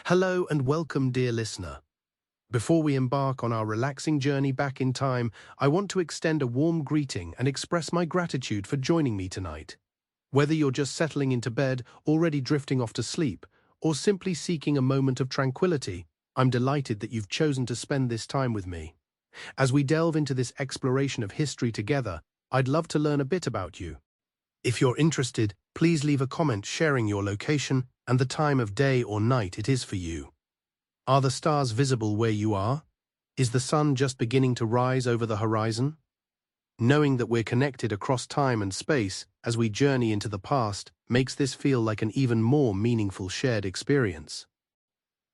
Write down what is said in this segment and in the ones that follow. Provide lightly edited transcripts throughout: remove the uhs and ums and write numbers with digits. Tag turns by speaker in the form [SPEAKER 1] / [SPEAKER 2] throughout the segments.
[SPEAKER 1] Hello and welcome, dear listener. Before we embark on our relaxing journey back in time, I want to extend a warm greeting and express my gratitude for joining me tonight. Whether you're just settling into bed, already drifting off to sleep, or simply seeking a moment of tranquility, I'm delighted that you've chosen to spend this time with me. As we delve into this exploration of history together, I'd love to learn a bit about you. If you're interested, please leave a comment sharing your location and the time of day or night it is for you. Are the stars visible where you are? Is the sun just beginning to rise over the horizon? Knowing that we're connected across time and space as we journey into the past makes this feel like an even more meaningful shared experience.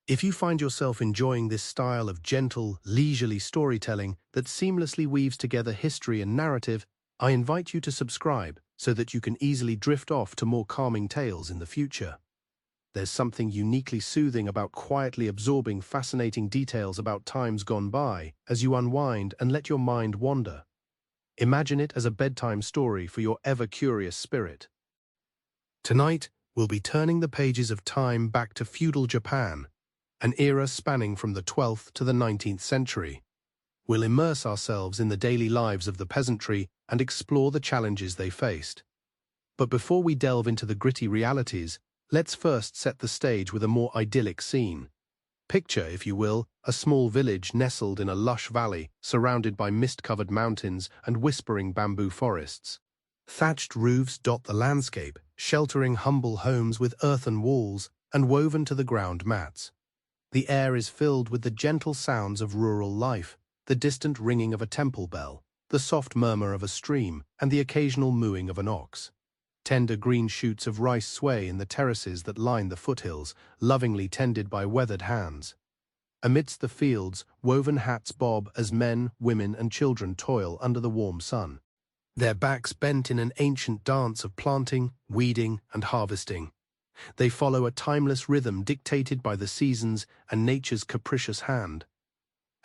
[SPEAKER 1] If you find yourself enjoying this style of gentle, leisurely storytelling that seamlessly weaves together history and narrative, I invite you to subscribe so that you can easily drift off to more calming tales in the future. There's something uniquely soothing about quietly absorbing fascinating details about times gone by as you unwind and let your mind wander. Imagine it as a bedtime story for your ever-curious spirit. Tonight, we'll be turning the pages of time back to feudal Japan, an era spanning from the 12th to the 19th century. We'll immerse ourselves in the daily lives of the peasantry and explore the challenges they faced. But before we delve into the gritty realities, let's first set the stage with a more idyllic scene. Picture, if you will, a small village nestled in a lush valley, surrounded by mist-covered mountains and whispering bamboo forests. Thatched roofs dot the landscape, sheltering humble homes with earthen walls and woven-to-the-ground mats. The air is filled with the gentle sounds of rural life, the distant ringing of a temple bell, the soft murmur of a stream, and the occasional mooing of an ox. Tender green shoots of rice sway in the terraces that line the foothills, lovingly tended by weathered hands. Amidst the fields, woven hats bob as men, women, and children toil under the warm sun, their backs bent in an ancient dance of planting, weeding, and harvesting. They follow a timeless rhythm dictated by the seasons and nature's capricious hand.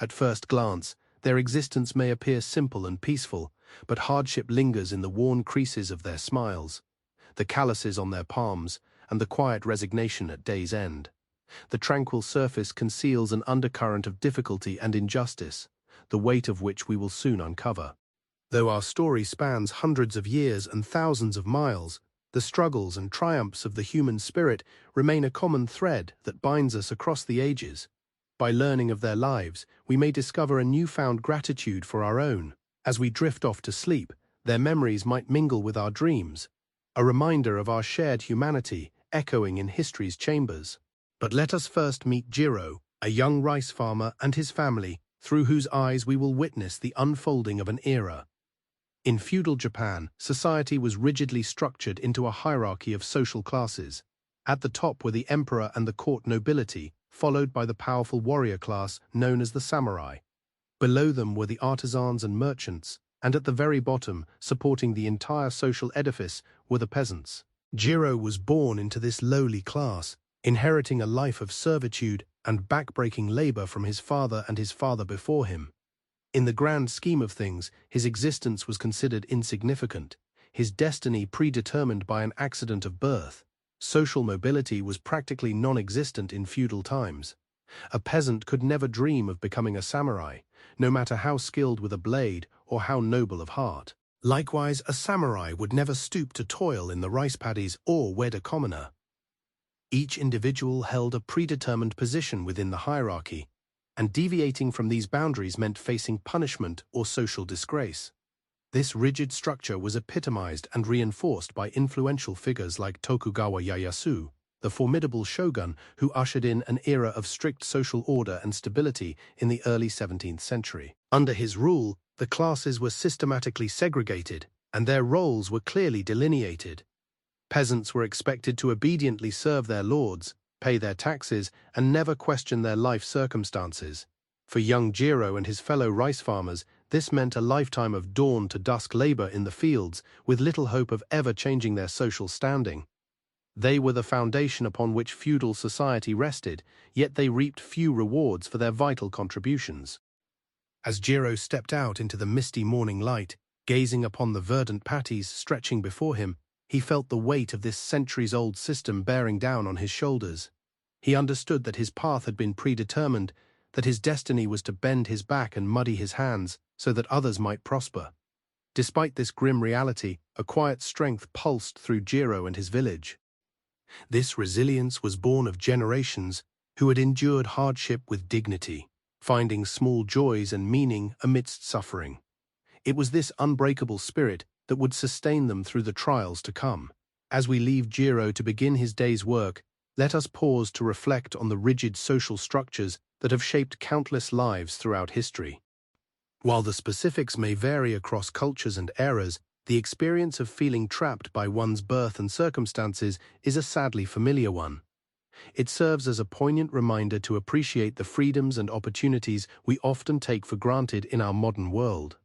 [SPEAKER 1] At first glance, their existence may appear simple and peaceful, but hardship lingers in the worn creases of their smiles, the calluses on their palms, and the quiet resignation at day's end. The tranquil surface conceals an undercurrent of difficulty and injustice, the weight of which we will soon uncover. Though our story spans hundreds of years and thousands of miles, the struggles and triumphs of the human spirit remain a common thread that binds us across the ages. By learning of their lives, we may discover a newfound gratitude for our own. As we drift off to sleep, their memories might mingle with our dreams, a reminder of our shared humanity echoing in history's chambers. But let us first meet Jiro, a young rice farmer, and his family, through whose eyes we will witness the unfolding of an era. In feudal Japan, society was rigidly structured into a hierarchy of social classes. At the top were the emperor and the court nobility, followed by the powerful warrior class known as the samurai. Below them were the artisans and merchants, and at the very bottom, supporting the entire social edifice, were the peasants. Jiro was born into this lowly class, inheriting a life of servitude and backbreaking labor from his father and his father before him. In the grand scheme of things, his existence was considered insignificant, his destiny predetermined by an accident of birth. Social mobility was practically non-existent in feudal times. A peasant could never dream of becoming a samurai, no matter how skilled with a blade or how noble of heart. Likewise, a samurai would never stoop to toil in the rice paddies or wed a commoner. Each individual held a predetermined position within the hierarchy, and deviating from these boundaries meant facing punishment or social disgrace. This rigid structure was epitomized and reinforced by influential figures like Tokugawa Ieyasu, the formidable shogun who ushered in an era of strict social order and stability in the early 17th century. Under his rule, the classes were systematically segregated, and their roles were clearly delineated. Peasants were expected to obediently serve their lords, pay their taxes, and never question their life circumstances. For young Jiro and his fellow rice farmers, this meant a lifetime of dawn-to-dusk labor in the fields, with little hope of ever changing their social standing. They were the foundation upon which feudal society rested, yet they reaped few rewards for their vital contributions. As Jiro stepped out into the misty morning light, gazing upon the verdant patties stretching before him, he felt the weight of this centuries-old system bearing down on his shoulders. He understood that his path had been predetermined, that his destiny was to bend his back and muddy his hands so that others might prosper. Despite this grim reality, a quiet strength pulsed through Jiro and his village. This resilience was born of generations who had endured hardship with dignity, finding small joys and meaning amidst suffering. It was this unbreakable spirit that would sustain them through the trials to come. As we leave Jiro to begin his day's work, let us pause to reflect on the rigid social structures that have shaped countless lives throughout history. While the specifics may vary across cultures and eras, the experience of feeling trapped by one's birth and circumstances is a sadly familiar one. It serves as a poignant reminder to appreciate the freedoms and opportunities we often take for granted in our modern world.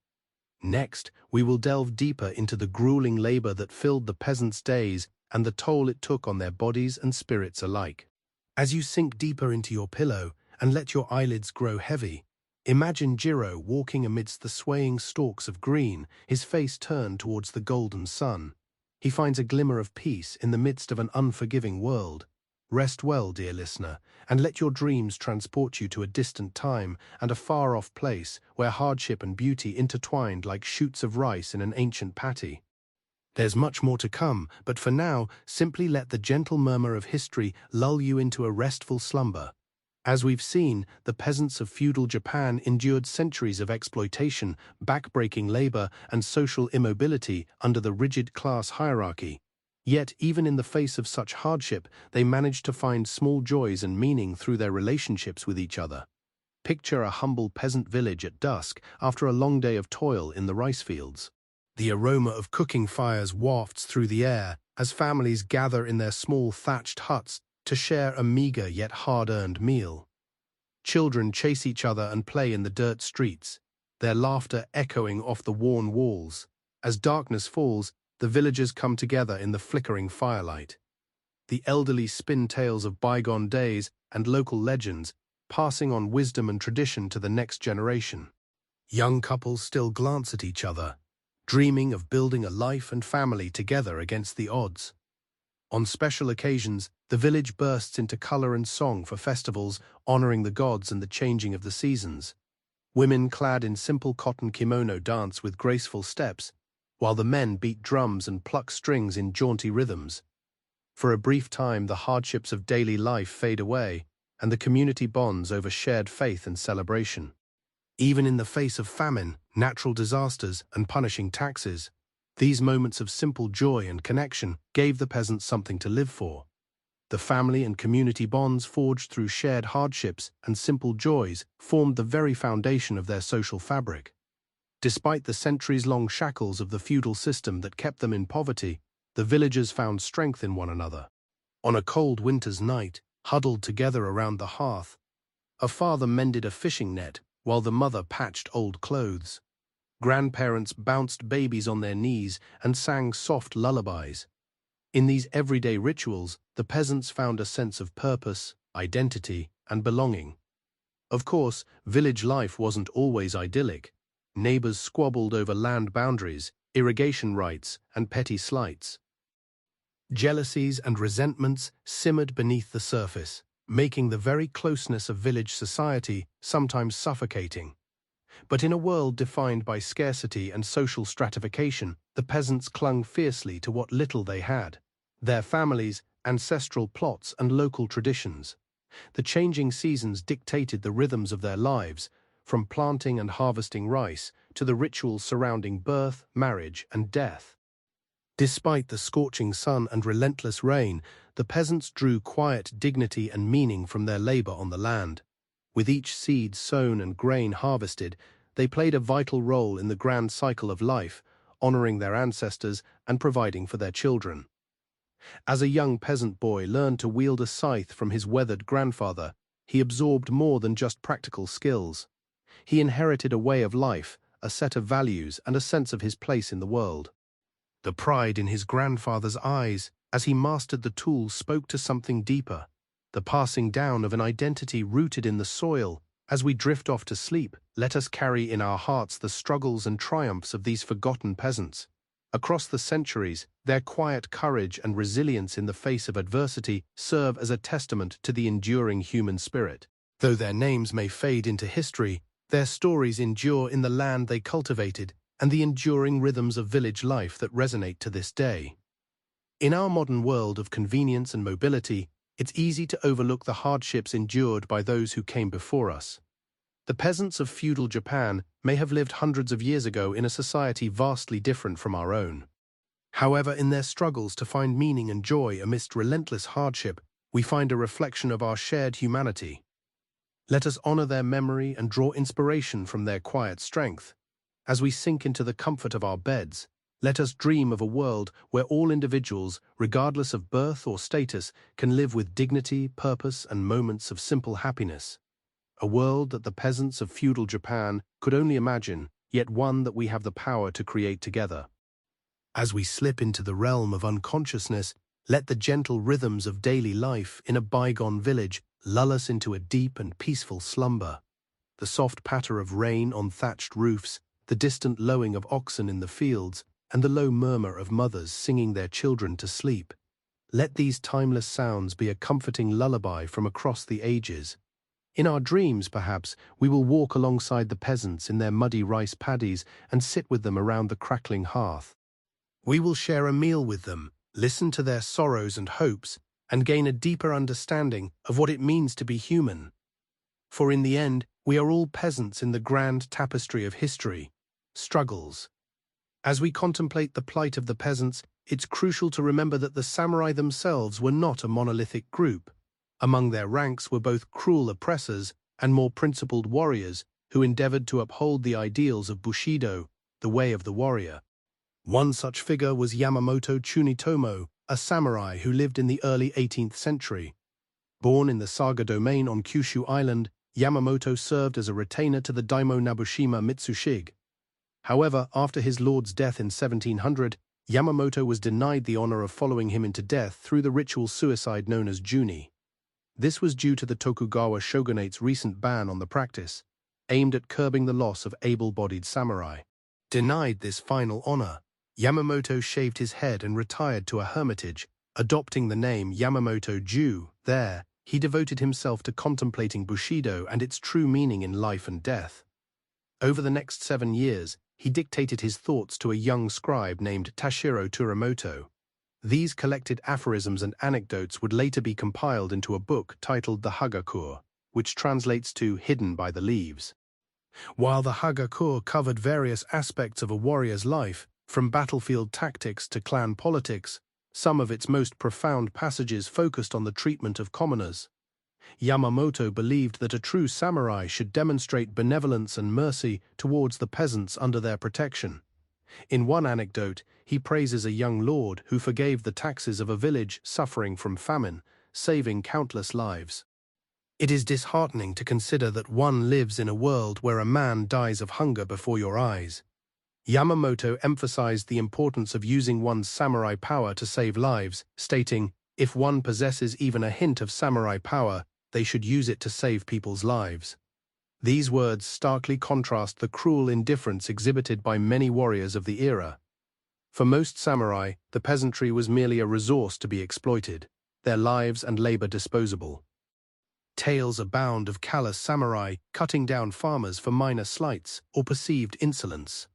[SPEAKER 1] Next, we will delve deeper into the grueling labor that filled the peasants' days and the toll it took on their bodies and spirits alike. As you sink deeper into your pillow and let your eyelids grow heavy, imagine Jiro walking amidst the swaying stalks of green, his face turned towards the golden sun. He finds a glimmer of peace in the midst of an unforgiving world. Rest well, dear listener, and let your dreams transport you to a distant time and a far-off place where hardship and beauty intertwined like shoots of rice in an ancient patty. There's much more to come, but for now, simply let the gentle murmur of history lull you into a restful slumber. As we've seen, the peasants of feudal Japan endured centuries of exploitation, back-breaking labor, and social immobility under the rigid class hierarchy. Yet, even in the face of such hardship, they managed to find small joys and meaning through their relationships with each other. Picture a humble peasant village at dusk after a long day of toil in the rice fields. The aroma of cooking fires wafts through the air as families gather in their small thatched huts to share a meager yet hard-earned meal. Children chase each other and play in the dirt streets, their laughter echoing off the worn walls. As darkness falls, the villagers come together in the flickering firelight. The elderly spin tales of bygone days and local legends, passing on wisdom and tradition to the next generation. Young couples still glance at each other, dreaming of building a life and family together against the odds. On special occasions, the village bursts into color and song for festivals honoring the gods and the changing of the seasons. Women clad in simple cotton kimono dance with graceful steps, while the men beat drums and pluck strings in jaunty rhythms. For a brief time, the hardships of daily life fade away, and the community bonds over shared faith and celebration. Even in the face of famine, natural disasters, and punishing taxes, these moments of simple joy and connection gave the peasants something to live for. The family and community bonds forged through shared hardships and simple joys formed the very foundation of their social fabric. Despite the centuries-long shackles of the feudal system that kept them in poverty, the villagers found strength in one another. On a cold winter's night, huddled together around the hearth, a father mended a fishing net while the mother patched old clothes. Grandparents bounced babies on their knees and sang soft lullabies. In these everyday rituals, the peasants found a sense of purpose, identity, and belonging. Of course, village life wasn't always idyllic. Neighbors squabbled over land boundaries, irrigation rights, and petty slights. Jealousies and resentments simmered beneath the surface, making the very closeness of village society sometimes suffocating. But in a world defined by scarcity and social stratification, the peasants clung fiercely to what little they had: their families, ancestral plots, and local traditions. The changing seasons dictated the rhythms of their lives, from planting and harvesting rice to the rituals surrounding birth, marriage, and death. Despite the scorching sun and relentless rain, the peasants drew quiet dignity and meaning from their labor on the land. With each seed sown and grain harvested, they played a vital role in the grand cycle of life, honoring their ancestors and providing for their children. As a young peasant boy learned to wield a scythe from his weathered grandfather, he absorbed more than just practical skills. He inherited a way of life, a set of values, and a sense of his place in the world. The pride in his grandfather's eyes as he mastered the tool spoke to something deeper, the passing down of an identity rooted in the soil. As we drift off to sleep, let us carry in our hearts the struggles and triumphs of these forgotten peasants. Across the centuries, their quiet courage and resilience in the face of adversity serve as a testament to the enduring human spirit. Though their names may fade into history, their stories endure in the land they cultivated and the enduring rhythms of village life that resonate to this day. In our modern world of convenience and mobility, it's easy to overlook the hardships endured by those who came before us. The peasants of feudal Japan may have lived hundreds of years ago in a society vastly different from our own. However, in their struggles to find meaning and joy amidst relentless hardship, we find a reflection of our shared humanity. Let us honor their memory and draw inspiration from their quiet strength. As we sink into the comfort of our beds, let us dream of a world where all individuals, regardless of birth or status, can live with dignity, purpose, and moments of simple happiness. A world that the peasants of feudal Japan could only imagine, yet one that we have the power to create together. As we slip into the realm of unconsciousness, let the gentle rhythms of daily life in a bygone village lull us into a deep and peaceful slumber. The soft patter of rain on thatched roofs, the distant lowing of oxen in the fields, and the low murmur of mothers singing their children to sleep. Let these timeless sounds be a comforting lullaby from across the ages. In our dreams, perhaps, we will walk alongside the peasants in their muddy rice paddies and sit with them around the crackling hearth. We will share a meal with them, listen to their sorrows and hopes, and gain a deeper understanding of what it means to be human. For in the end, we are all peasants in the grand tapestry of history, struggles. As we contemplate the plight of the peasants, it's crucial to remember that the samurai themselves were not a monolithic group. Among their ranks were both cruel oppressors and more principled warriors who endeavored to uphold the ideals of Bushido, the way of the warrior. One such figure was Yamamoto Tsunetomo, a samurai who lived in the early 18th century. Born in the Saga domain on Kyushu Island, Yamamoto served as a retainer to the daimyo Nobushima Mitsushige. However, after his lord's death in 1700, Yamamoto was denied the honor of following him into death through the ritual suicide known as juni. This was due to the Tokugawa shogunate's recent ban on the practice, aimed at curbing the loss of able-bodied samurai. Denied this final honor, Yamamoto shaved his head and retired to a hermitage, adopting the name Yamamoto-ju. There, he devoted himself to contemplating Bushido and its true meaning in life and death. Over the next 7 years, he dictated his thoughts to a young scribe named Tashiro Turamoto. These collected aphorisms and anecdotes would later be compiled into a book titled the Hagakur, which translates to Hidden by the Leaves. While the Hagakur covered various aspects of a warrior's life, from battlefield tactics to clan politics, some of its most profound passages focused on the treatment of commoners. Yamamoto believed that a true samurai should demonstrate benevolence and mercy towards the peasants under their protection. In one anecdote, he praises a young lord who forgave the taxes of a village suffering from famine, saving countless lives. It is disheartening to consider that one lives in a world where a man dies of hunger before your eyes. Yamamoto emphasized the importance of using one's samurai power to save lives, stating, "If one possesses even a hint of samurai power, they should use it to save people's lives." These words starkly contrast the cruel indifference exhibited by many warriors of the era. For most samurai, the peasantry was merely a resource to be exploited, their lives and labor disposable. Tales abound of callous samurai cutting down farmers for minor slights or perceived insolence.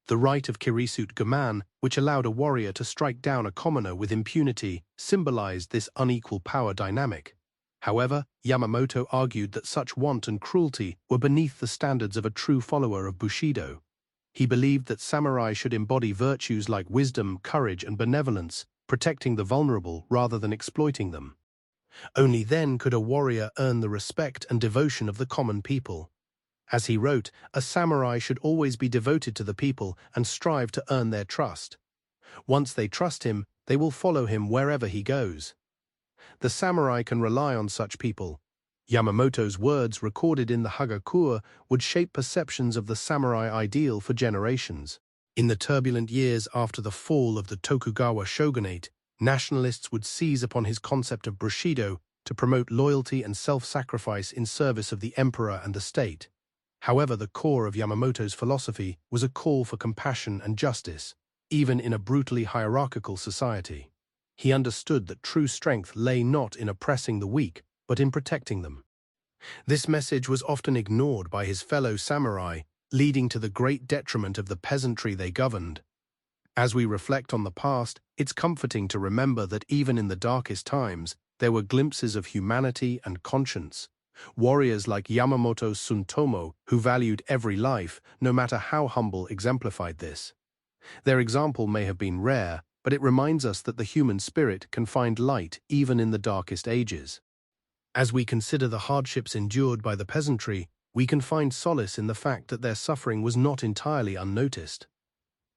[SPEAKER 1] The right of kirisut gaman, which allowed a warrior to strike down a commoner with impunity, symbolized this unequal power dynamic. However, Yamamoto argued that such wanton cruelty were beneath the standards of a true follower of Bushido. He believed that samurai should embody virtues like wisdom, courage, and benevolence, protecting the vulnerable rather than exploiting them. Only then could a warrior earn the respect and devotion of the common people. As he wrote, a samurai should always be devoted to the people and strive to earn their trust. Once they trust him, they will follow him wherever he goes. The samurai can rely on such people. Yamamoto's words recorded in the Hagakur would shape perceptions of the samurai ideal for generations. In the turbulent years after the fall of the Tokugawa shogunate, nationalists would seize upon his concept of Bushido to promote loyalty and self-sacrifice in service of the emperor and the state. However, the core of Yamamoto's philosophy was a call for compassion and justice. even in a brutally hierarchical society. He understood that true strength lay not in oppressing the weak, but in protecting them. This message was often ignored by his fellow samurai, leading to the great detriment of the peasantry they governed. As we reflect on the past, it's comforting to remember that even in the darkest times, there were glimpses of humanity and conscience. Warriors like Yamamoto Tsuntomo, who valued every life, no matter how humble, exemplified this. Their example may have been rare, but it reminds us that the human spirit can find light even in the darkest ages. As we consider the hardships endured by the peasantry, we can find solace in the fact that their suffering was not entirely unnoticed.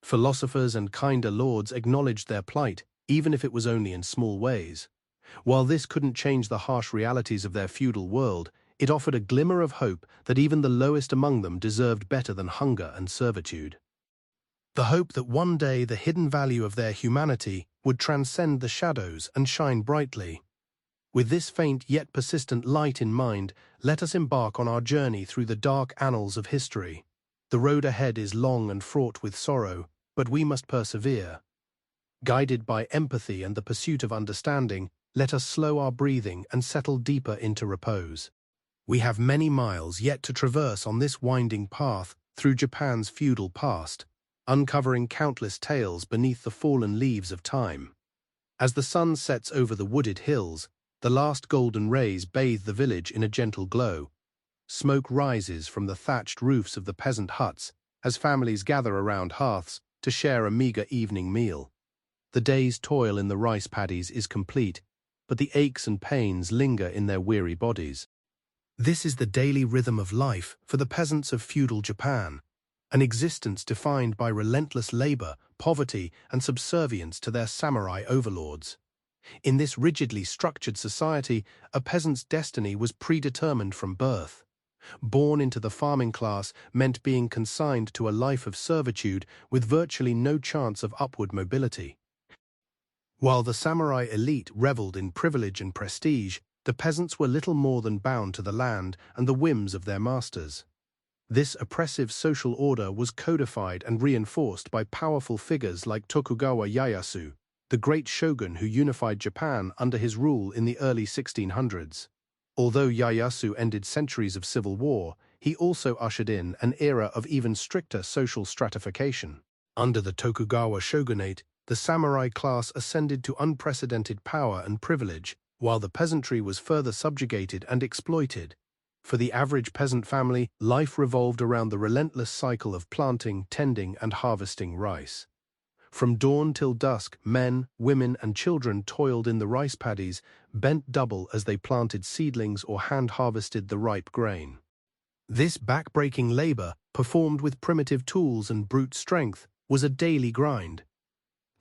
[SPEAKER 1] Philosophers and kinder lords acknowledged their plight, even if it was only in small ways. While this couldn't change the harsh realities of their feudal world, it offered a glimmer of hope that even the lowest among them deserved better than hunger and servitude. The hope that one day the hidden value of their humanity would transcend the shadows and shine brightly. With this faint yet persistent light in mind, let us embark on our journey through the dark annals of history. The road ahead is long and fraught with sorrow, but we must persevere. Guided by empathy and the pursuit of understanding, let us slow our breathing and settle deeper into repose. We have many miles yet to traverse on this winding path through Japan's feudal past, uncovering countless tales beneath the fallen leaves of time. As the sun sets over the wooded hills, the last golden rays bathe the village in a gentle glow. Smoke rises from the thatched roofs of the peasant huts as families gather around hearths to share a meager evening meal. The day's toil in the rice paddies is complete, but the aches and pains linger in their weary bodies. This is the daily rhythm of life for the peasants of feudal Japan, an existence defined by relentless labor, poverty, and subservience to their samurai overlords. In this rigidly structured society, a peasant's destiny was predetermined from birth. Born into the farming class meant being consigned to a life of servitude with virtually no chance of upward mobility. While the samurai elite reveled in privilege and prestige, the peasants were little more than bound to the land and the whims of their masters. This oppressive social order was codified and reinforced by powerful figures like Tokugawa Ieyasu, the great shogun who unified Japan under his rule in the early 1600s. Although Ieyasu ended centuries of civil war, he also ushered in an era of even stricter social stratification. Under the Tokugawa shogunate, the samurai class ascended to unprecedented power and privilege, while the peasantry was further subjugated and exploited. For the average peasant family, life revolved around the relentless cycle of planting, tending, and harvesting rice. From dawn till dusk, men, women, and children toiled in the rice paddies, bent double as they planted seedlings or hand-harvested the ripe grain. This back-breaking labor, performed with primitive tools and brute strength, was a daily grind.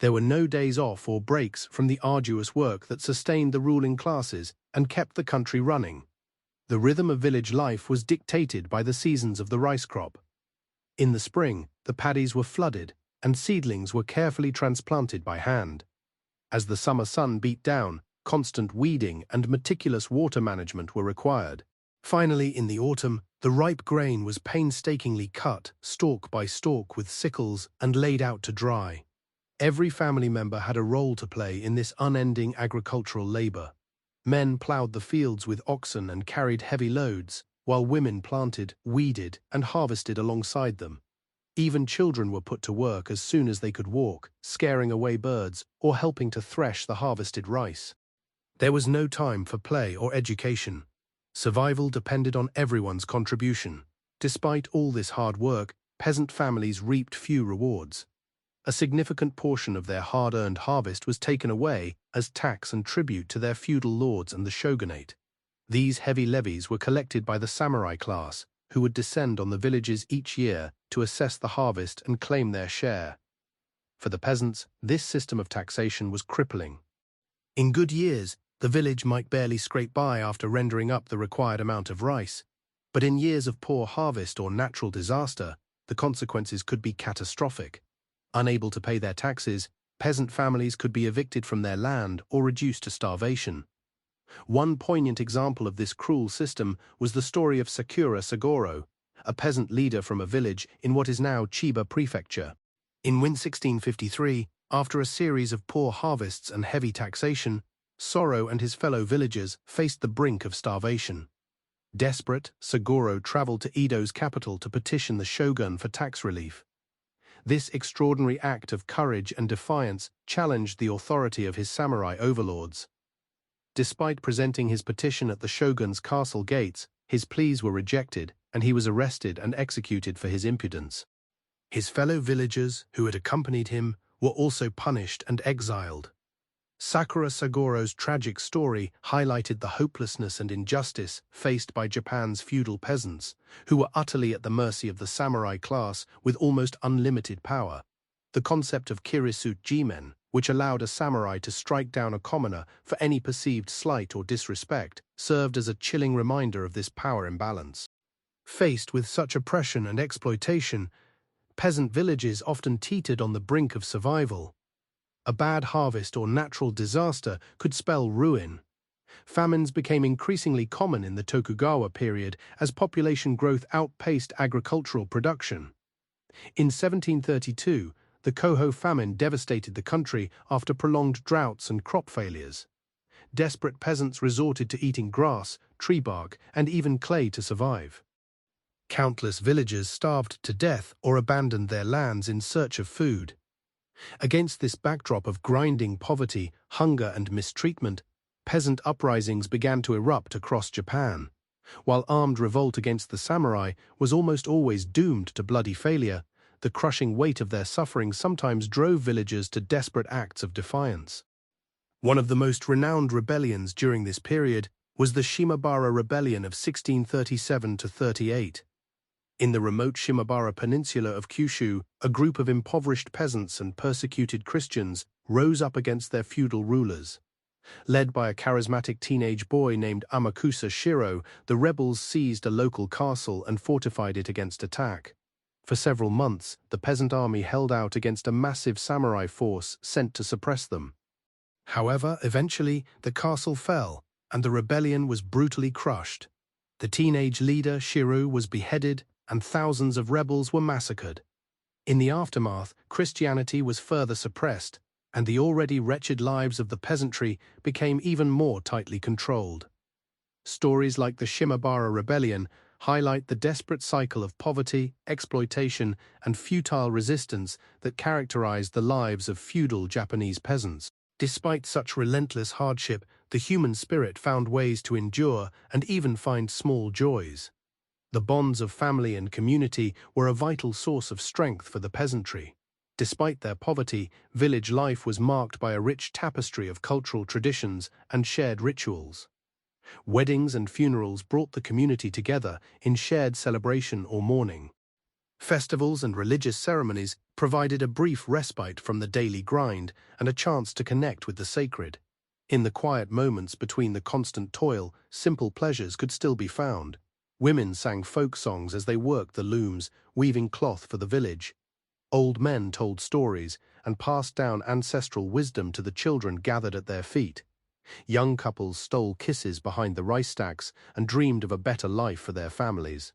[SPEAKER 1] There were no days off or breaks from the arduous work that sustained the ruling classes and kept the country running. The rhythm of village life was dictated by the seasons of the rice crop. In the spring, the paddies were flooded, and seedlings were carefully transplanted by hand. As the summer sun beat down, constant weeding and meticulous water management were required. Finally, in the autumn, the ripe grain was painstakingly cut, stalk by stalk with sickles, and laid out to dry. Every family member had a role to play in this unending agricultural labor. Men plowed the fields with oxen and carried heavy loads, while women planted, weeded, and harvested alongside them. Even children were put to work as soon as they could walk, scaring away birds or helping to thresh the harvested rice. There was no time for play or education. Survival depended on everyone's contribution. Despite all this hard work, peasant families reaped few rewards. A significant portion of their hard-earned harvest was taken away as tax and tribute to their feudal lords and the shogunate. These heavy levies were collected by the samurai class, who would descend on the villages each year to assess the harvest and claim their share. For the peasants, this system of taxation was crippling. In good years, the village might barely scrape by after rendering up the required amount of rice, but in years of poor harvest or natural disaster, the consequences could be catastrophic. Unable to pay their taxes, peasant families could be evicted from their land or reduced to starvation. One poignant example of this cruel system was the story of Sakura Sagoro, a peasant leader from a village in what is now Chiba Prefecture. In 1653, after a series of poor harvests and heavy taxation, Sorrow and his fellow villagers faced the brink of starvation. Desperate, Sagoro traveled to Edo's capital to petition the shogun for tax relief. This extraordinary act of courage and defiance challenged the authority of his samurai overlords. Despite presenting his petition at the shogun's castle gates, his pleas were rejected, and he was arrested and executed for his impudence. His fellow villagers, who had accompanied him, were also punished and exiled. Sakura Sagoro's tragic story highlighted the hopelessness and injustice faced by Japan's feudal peasants, who were utterly at the mercy of the samurai class with almost unlimited power. The concept of kirisu jimen, which allowed a samurai to strike down a commoner for any perceived slight or disrespect, served as a chilling reminder of this power imbalance. Faced with such oppression and exploitation, peasant villages often teetered on the brink of survival. A bad harvest or natural disaster could spell ruin. Famines became increasingly common in the Tokugawa period as population growth outpaced agricultural production. In 1732, the Koho famine devastated the country after prolonged droughts and crop failures. Desperate peasants resorted to eating grass, tree bark, and even clay to survive. Countless villagers starved to death or abandoned their lands in search of food. Against this backdrop of grinding poverty, hunger, and mistreatment, peasant uprisings began to erupt across Japan. While armed revolt against the samurai was almost always doomed to bloody failure, the crushing weight of their suffering sometimes drove villagers to desperate acts of defiance. One of the most renowned rebellions during this period was the Shimabara Rebellion of 1637–38. In the remote Shimabara Peninsula of Kyushu, a group of impoverished peasants and persecuted Christians rose up against their feudal rulers. Led by a charismatic teenage boy named Amakusa Shiro, the rebels seized a local castle and fortified it against attack. For several months, the peasant army held out against a massive samurai force sent to suppress them. However, eventually, the castle fell, and the rebellion was brutally crushed. The teenage leader, Shiro, was beheaded, and thousands of rebels were massacred. In the aftermath, Christianity was further suppressed, and the already wretched lives of the peasantry became even more tightly controlled. Stories like the Shimabara Rebellion highlight the desperate cycle of poverty, exploitation, and futile resistance that characterized the lives of feudal Japanese peasants. Despite such relentless hardship, the human spirit found ways to endure and even find small joys. The bonds of family and community were a vital source of strength for the peasantry. Despite their poverty, village life was marked by a rich tapestry of cultural traditions and shared rituals. Weddings and funerals brought the community together in shared celebration or mourning. Festivals and religious ceremonies provided a brief respite from the daily grind and a chance to connect with the sacred. In the quiet moments between the constant toil, simple pleasures could still be found. Women sang folk songs as they worked the looms, weaving cloth for the village. Old men told stories and passed down ancestral wisdom to the children gathered at their feet. Young couples stole kisses behind the rice stacks and dreamed of a better life for their families.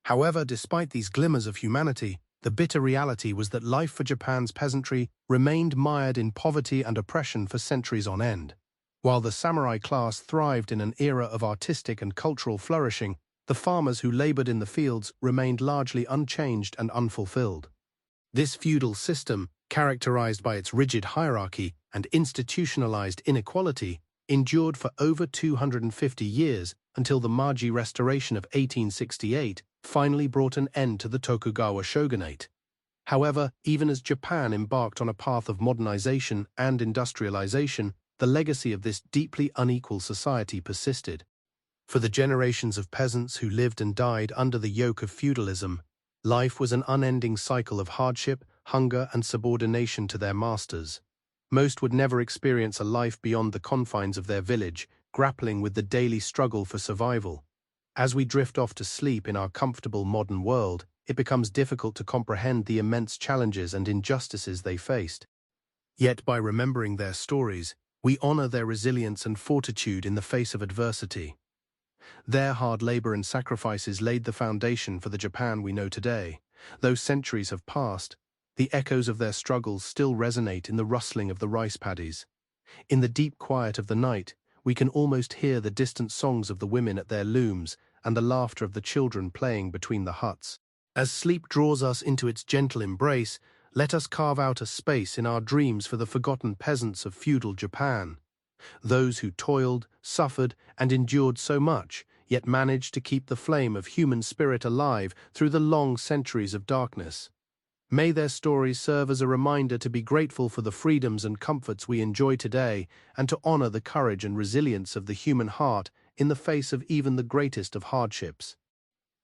[SPEAKER 1] However, despite these glimmers of humanity, the bitter reality was that life for Japan's peasantry remained mired in poverty and oppression for centuries on end. While the samurai class thrived in an era of artistic and cultural flourishing, the farmers who labored in the fields remained largely unchanged and unfulfilled. This feudal system, characterized by its rigid hierarchy and institutionalized inequality, endured for over 250 years until the Meiji Restoration of 1868 finally brought an end to the Tokugawa shogunate. However, even as Japan embarked on a path of modernization and industrialization, the legacy of this deeply unequal society persisted. For the generations of peasants who lived and died under the yoke of feudalism, life was an unending cycle of hardship, hunger, and subordination to their masters. Most would never experience a life beyond the confines of their village, grappling with the daily struggle for survival. As we drift off to sleep in our comfortable modern world, it becomes difficult to comprehend the immense challenges and injustices they faced. Yet by remembering their stories, we honor their resilience and fortitude in the face of adversity. Their hard labor and sacrifices laid the foundation for the Japan we know today. Though centuries have passed, The echoes of their struggles still resonate in the rustling of the rice paddies. In the deep quiet of the night, we can almost hear the distant songs of the women at their looms and the laughter of the children playing between the huts. As sleep draws us into its gentle embrace, let us carve out a space in our dreams for the forgotten peasants of feudal Japan. Those who toiled, suffered, and endured so much, yet managed to keep the flame of human spirit alive through the long centuries of darkness. May their stories serve as a reminder to be grateful for the freedoms and comforts we enjoy today, and to honor the courage and resilience of the human heart in the face of even the greatest of hardships.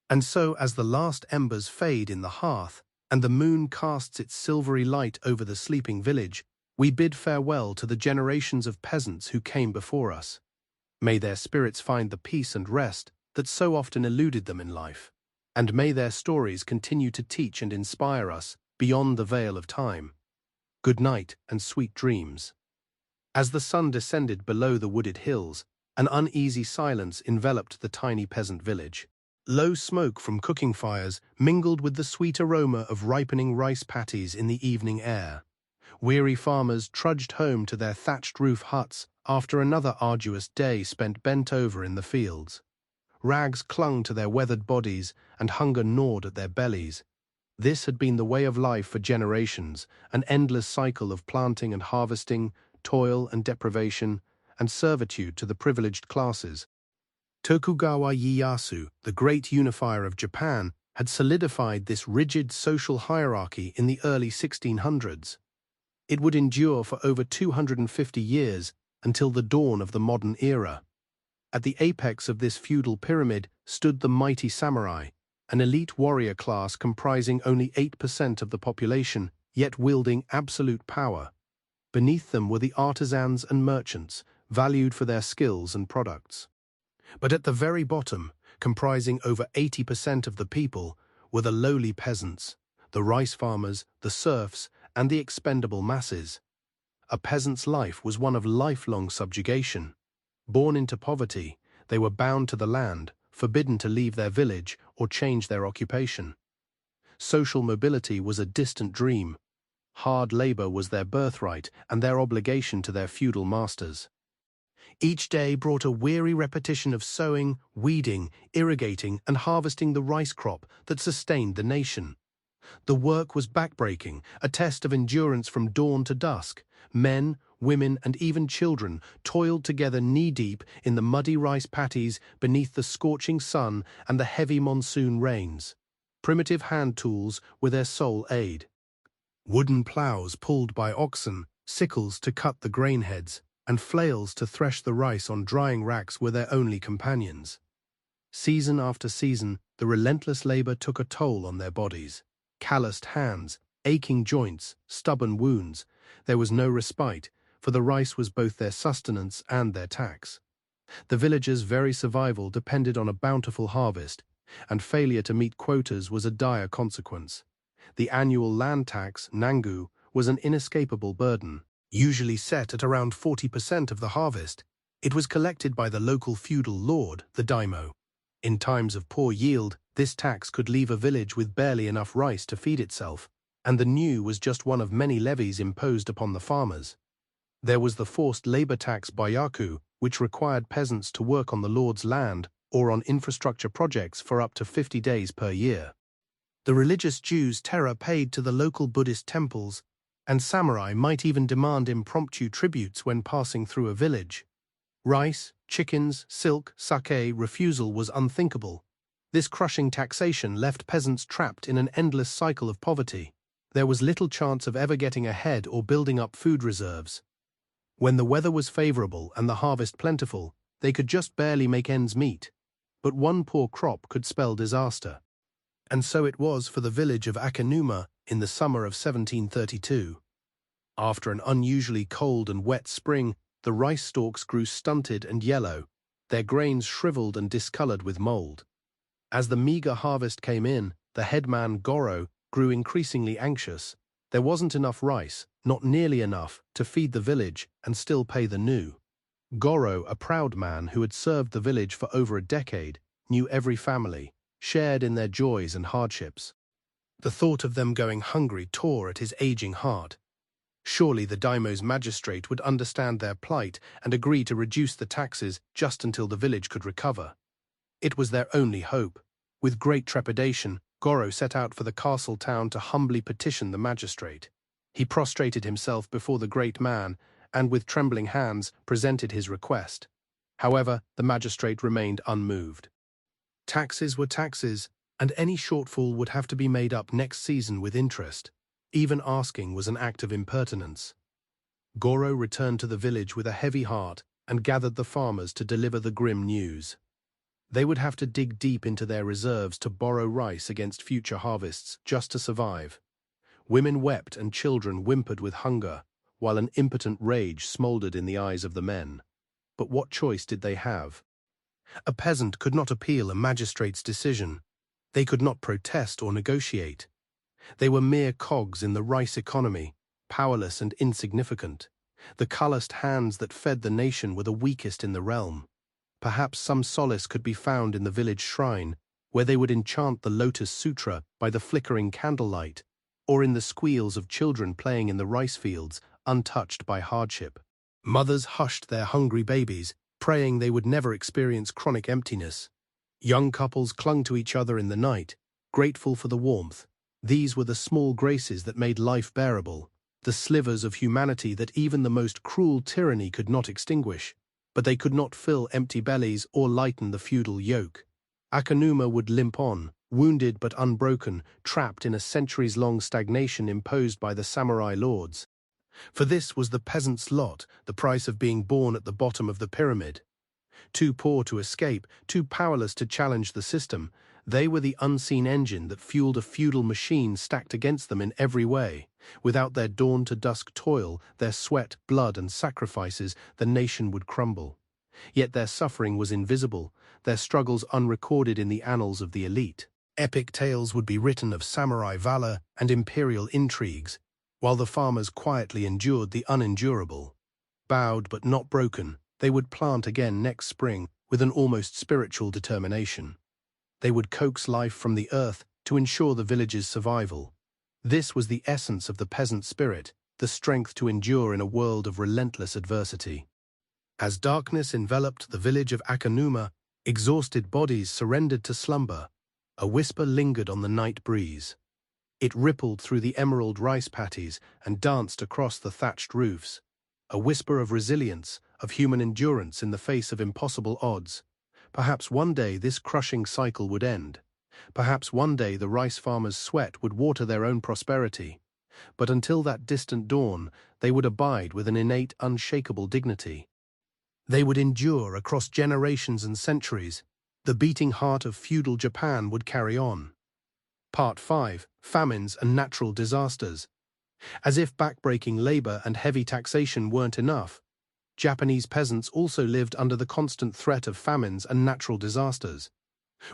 [SPEAKER 1] And so, as the last embers fade in the hearth, and the moon casts its silvery light over the sleeping village, we bid farewell to the generations of peasants who came before us. May their spirits find the peace and rest that so often eluded them in life. And may their stories continue to teach and inspire us beyond the veil of time. Good night and sweet dreams. As the sun descended below the wooded hills, an uneasy silence enveloped the tiny peasant village. Low smoke from cooking fires mingled with the sweet aroma of ripening rice patties in the evening air. Weary farmers trudged home to their thatched roof huts after another arduous day spent bent over in the fields. Rags clung to their weathered bodies, and hunger gnawed at their bellies. This had been the way of life for generations, an endless cycle of planting and harvesting, toil and deprivation, and servitude to the privileged classes. Tokugawa Ieyasu, the great unifier of Japan, had solidified this rigid social hierarchy in the early 1600s. It would endure for over 250 years until the dawn of the modern era. At the apex of this feudal pyramid stood the mighty samurai, an elite warrior class comprising only 8% of the population, yet wielding absolute power. Beneath them were the artisans and merchants, valued for their skills and products. But at the very bottom, comprising over 80% of the people, were the lowly peasants, the rice farmers, the serfs, and the expendable masses. A peasant's life was one of lifelong subjugation. Born into poverty, they were bound to the land, forbidden to leave their village or change their occupation. Social mobility was a distant dream. Hard labor was their birthright and their obligation to their feudal masters. Each day brought a weary repetition of sowing, weeding, irrigating, and harvesting the rice crop that sustained the nation. The work was backbreaking, a test of endurance from dawn to dusk. Men, women, and even children toiled together knee-deep in the muddy rice paddies beneath the scorching sun and the heavy monsoon rains. Primitive hand tools were their sole aid. Wooden plows pulled by oxen, sickles to cut the grain heads, and flails to thresh the rice on drying racks were their only companions. Season after season, the relentless labor took a toll on their bodies. Calloused hands, aching joints, stubborn wounds. There was no respite, for the rice was both their sustenance and their tax. The villagers' very survival depended on a bountiful harvest, and failure to meet quotas was a dire consequence. The annual land tax, nangu, was an inescapable burden. Usually set at around 40% of the harvest, it was collected by the local feudal lord, the daimyo. In times of poor yield, this tax could leave a village with barely enough rice to feed itself, and the new was just one of many levies imposed upon the farmers. There was the forced labor tax byaku, which required peasants to work on the lord's land or on infrastructure projects for up to 50 days per year. The religious dues terror paid to the local Buddhist temples, and samurai might even demand impromptu tributes when passing through a village. Rice, chickens, silk, sake refusal was unthinkable. This crushing taxation left peasants trapped in an endless cycle of poverty. There was little chance of ever getting ahead or building up food reserves. When the weather was favorable and the harvest plentiful, they could just barely make ends meet. But one poor crop could spell disaster. And so it was for the village of Akanuma in the summer of 1732. After an unusually cold and wet spring, the rice stalks grew stunted and yellow, their grains shriveled and discolored with mold. As the meager harvest came in, the headman Goro grew increasingly anxious. There wasn't enough rice, not nearly enough, to feed the village and still pay the new. Goro, a proud man who had served the village for over a decade, knew every family, shared in their joys and hardships. The thought of them going hungry tore at his aging heart. Surely the daimyo's magistrate would understand their plight and agree to reduce the taxes just until the village could recover. It was their only hope. With great trepidation, Goro set out for the castle town to humbly petition the magistrate. He prostrated himself before the great man and, with trembling hands, presented his request. However, the magistrate remained unmoved. Taxes were taxes, and any shortfall would have to be made up next season with interest. Even asking was an act of impertinence. Goro returned to the village with a heavy heart and gathered the farmers to deliver the grim news. They would have to dig deep into their reserves to borrow rice against future harvests just to survive. Women wept and children whimpered with hunger, while an impotent rage smoldered in the eyes of the men. But what choice did they have? A peasant could not appeal a magistrate's decision. They could not protest or negotiate. They were mere cogs in the rice economy, powerless and insignificant. The calloused hands that fed the nation were the weakest in the realm. Perhaps some solace could be found in the village shrine, where they would enchant the Lotus Sutra by the flickering candlelight, or in the squeals of children playing in the rice fields, untouched by hardship. Mothers hushed their hungry babies, praying they would never experience chronic emptiness. Young couples clung to each other in the night, grateful for the warmth. These were the small graces that made life bearable, the slivers of humanity that even the most cruel tyranny could not extinguish. But they could not fill empty bellies or lighten the feudal yoke. Akanuma would limp on, wounded but unbroken, trapped in a centuries-long stagnation imposed by the samurai lords. For this was the peasant's lot, the price of being born at the bottom of the pyramid. Too poor to escape, too powerless to challenge the system, they were the unseen engine that fueled a feudal machine stacked against them in every way. Without their dawn-to-dusk toil, their sweat, blood, and sacrifices, the nation would crumble. Yet their suffering was invisible, their struggles unrecorded in the annals of the elite. Epic tales would be written of samurai valor and imperial intrigues, while the farmers quietly endured the unendurable. Bowed but not broken, they would plant again next spring with an almost spiritual determination. They would coax life from the earth to ensure the village's survival. This was the essence of the peasant spirit, the strength to endure in a world of relentless adversity. As darkness enveloped the village of Akanuma, exhausted bodies surrendered to slumber. A whisper lingered on the night breeze. It rippled through the emerald rice paddies and danced across the thatched roofs. A whisper of resilience, of human endurance in the face of impossible odds. Perhaps one day this crushing cycle would end. Perhaps one day the rice farmers' sweat would water their own prosperity. But until that distant dawn, they would abide with an innate, unshakable dignity. They would endure across generations and centuries. The beating heart of feudal Japan would carry on. Part 5. Famines and Natural Disasters. As if backbreaking labor and heavy taxation weren't enough, Japanese peasants also lived under the constant threat of famines and natural disasters.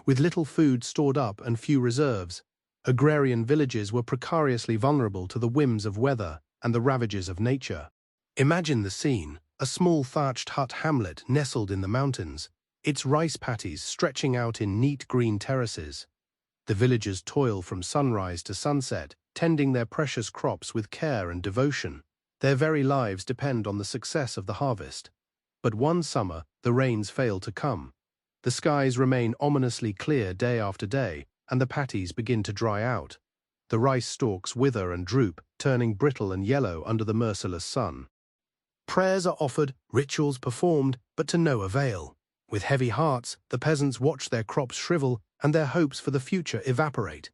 [SPEAKER 1] With little food stored up and few reserves, agrarian villages were precariously vulnerable to the whims of weather and the ravages of nature. Imagine the scene, a small thatched hut hamlet nestled in the mountains, its rice paddies stretching out in neat green terraces. The villagers toil from sunrise to sunset, tending their precious crops with care and devotion. Their very lives depend on the success of the harvest. But one summer, the rains fail to come. The skies remain ominously clear day after day, and the paddies begin to dry out. The rice stalks wither and droop, turning brittle and yellow under the merciless sun. Prayers are offered, rituals performed, but to no avail. With heavy hearts, the peasants watch their crops shrivel and their hopes for the future evaporate.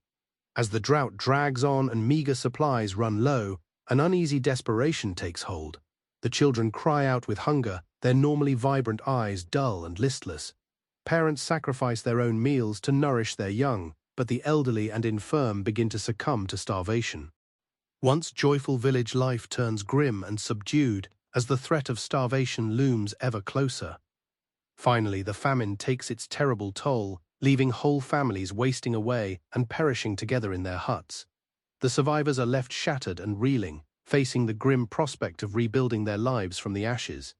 [SPEAKER 1] As the drought drags on and meager supplies run low, an uneasy desperation takes hold. The children cry out with hunger, their normally vibrant eyes dull and listless. Parents sacrifice their own meals to nourish their young, but the elderly and infirm begin to succumb to starvation. Once joyful village life turns grim and subdued as the threat of starvation looms ever closer. Finally, the famine takes its terrible toll, leaving whole families wasting away and perishing together in their huts. The survivors are left shattered and reeling, facing the grim prospect of rebuilding their lives from the ashes.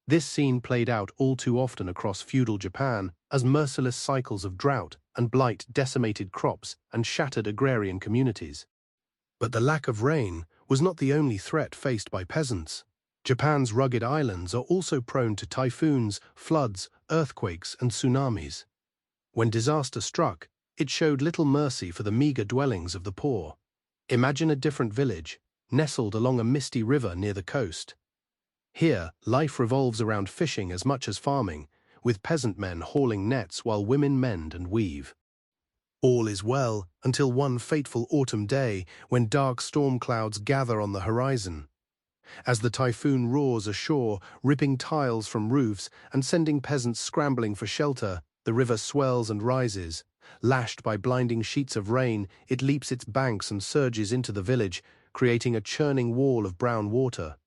[SPEAKER 1] This scene played out all too often across feudal Japan as merciless cycles of drought and blight decimated crops and shattered agrarian communities. But the lack of rain was not the only threat faced by peasants. Japan's rugged islands are also prone to typhoons, floods, earthquakes, and tsunamis. When disaster struck, it showed little mercy for the meager dwellings of the poor. Imagine a different village, nestled along a misty river near the coast. Here, life revolves around fishing as much as farming, with peasant men hauling nets while women mend and weave. All is well until one fateful autumn day when dark storm clouds gather on the horizon. As the typhoon roars ashore, ripping tiles from roofs and sending peasants scrambling for shelter, the river swells and rises. Lashed by blinding sheets of rain, it leaps its banks and surges into the village, creating a churning wall of brown water.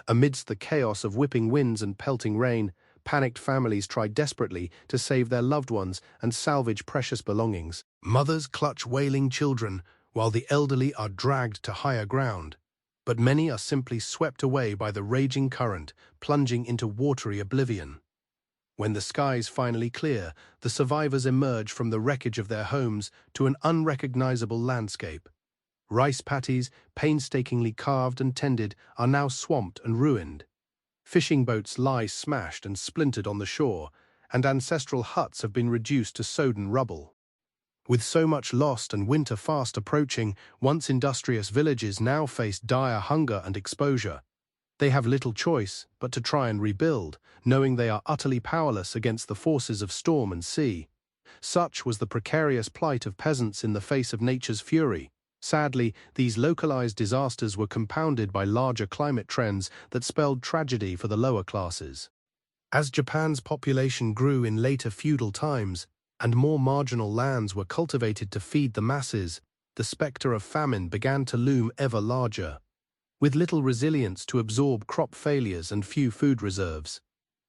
[SPEAKER 1] Amidst the chaos of whipping winds and pelting rain, panicked families try desperately to save their loved ones and salvage precious belongings. Mothers clutch wailing children, while the elderly are dragged to higher ground. But many are simply swept away by the raging current, plunging into watery oblivion. When the skies finally clear, the survivors emerge from the wreckage of their homes to an unrecognizable landscape. Rice paddies, painstakingly carved and tended, are now swamped and ruined. Fishing boats lie smashed and splintered on the shore, and ancestral huts have been reduced to sodden rubble. With so much lost and winter fast approaching, once industrious villages now face dire hunger and exposure. They have little choice but to try and rebuild, knowing they are utterly powerless against the forces of storm and sea. Such was the precarious plight of peasants in the face of nature's fury. Sadly, these localized disasters were compounded by larger climate trends that spelled tragedy for the lower classes. As Japan's population grew in later feudal times, and more marginal lands were cultivated to feed the masses, the specter of famine began to loom ever larger. With little resilience to absorb crop failures and few food reserves,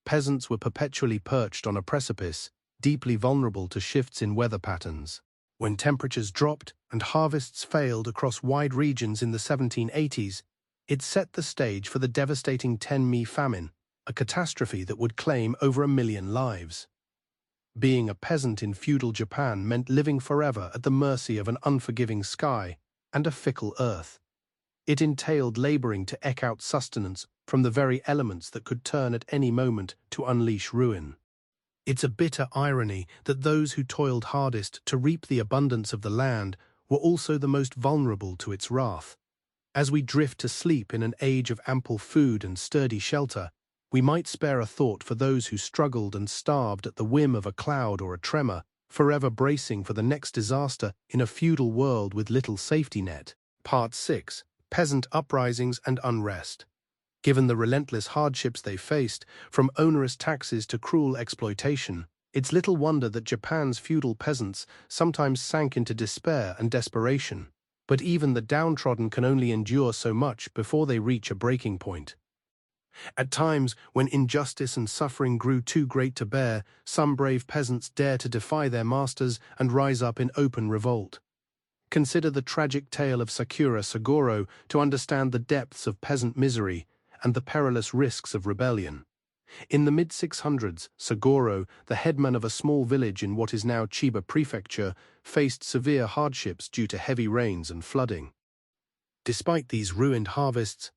[SPEAKER 1] peasants were perpetually perched on a precipice, deeply vulnerable to shifts in weather patterns. When temperatures dropped and harvests failed across wide regions in the 1780s, it set the stage for the devastating Tenmi famine, a catastrophe that would claim over 1 million lives. Being a peasant in feudal Japan meant living forever at the mercy of an unforgiving sky and a fickle earth. It entailed laboring to eke out sustenance from the very elements that could turn at any moment to unleash ruin. It's a bitter irony that those who toiled hardest to reap the abundance of the land were also the most vulnerable to its wrath. As we drift to sleep in an age of ample food and sturdy shelter, we might spare a thought for those who struggled and starved at the whim of a cloud or a tremor, forever bracing for the next disaster in a feudal world with little safety net. Part 6. Peasant Uprisings and Unrest. Given the relentless hardships they faced, from onerous taxes to cruel exploitation, it's little wonder that Japan's feudal peasants sometimes sank into despair and desperation. But even the downtrodden can only endure so much before they reach a breaking point. At times, when injustice and suffering grew too great to bear, some brave peasants dare to defy their masters and rise up in open revolt. Consider the tragic tale of Sakura Sagoro to understand the depths of peasant misery and the perilous risks of rebellion. In the mid-600s, Sagoro, the headman of a small village in what is now Chiba Prefecture, faced severe hardships due to heavy rains and flooding. Despite these ruined harvests,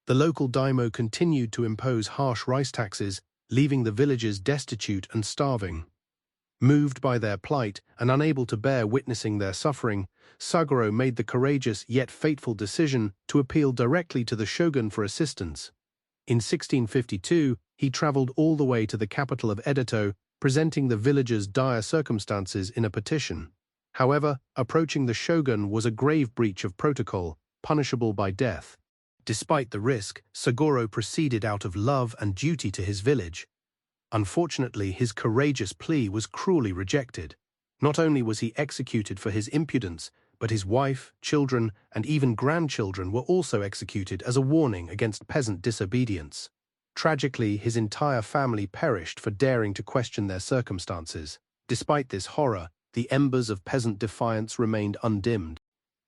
[SPEAKER 1] the local daimyo continued to impose harsh rice taxes, leaving the villagers destitute and starving. Moved by their plight and unable to bear witnessing their suffering, Sagoro made the courageous yet fateful decision to appeal directly to the shogun for assistance. In 1652, he traveled all the way to the capital of Edato, presenting the villagers' dire circumstances in a petition. However, approaching the shogun was a grave breach of protocol, punishable by death. Despite the risk, Sagoro proceeded out of love and duty to his village. Unfortunately, his courageous plea was cruelly rejected. Not only was he executed for his impudence, but his wife, children, and even grandchildren were also executed as a warning against peasant disobedience. Tragically, his entire family perished for daring to question their circumstances. Despite this horror, the embers of peasant defiance remained undimmed.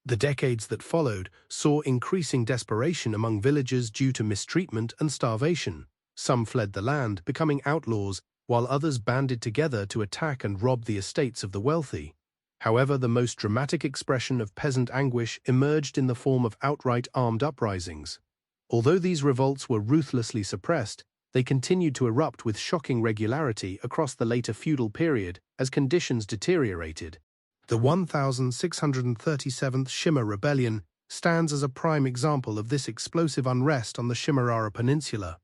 [SPEAKER 1] The decades that followed saw increasing desperation among villagers due to mistreatment and starvation. Some fled the land, becoming outlaws, while others banded together to attack and rob the estates of the wealthy. However, the most dramatic expression of peasant anguish emerged in the form of outright armed uprisings. Although these revolts were ruthlessly suppressed, they continued to erupt with shocking regularity across the later feudal period as conditions deteriorated. The 1637th Shima Rebellion stands as a prime example of this explosive unrest on the Shimarara Peninsula.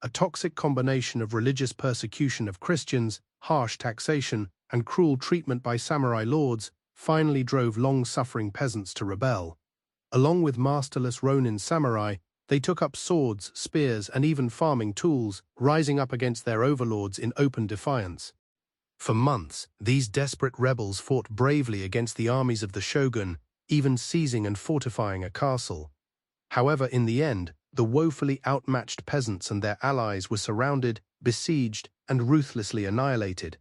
[SPEAKER 1] A toxic combination of religious persecution of Christians, harsh taxation, and cruel treatment by samurai lords finally drove long-suffering peasants to rebel. Along with masterless Ronin samurai, they took up swords, spears, and even farming tools, rising up against their overlords in open defiance. For months, these desperate rebels fought bravely against the armies of the shogun, even seizing and fortifying a castle. However, in the end, the woefully outmatched peasants and their allies were surrounded, besieged, and ruthlessly annihilated.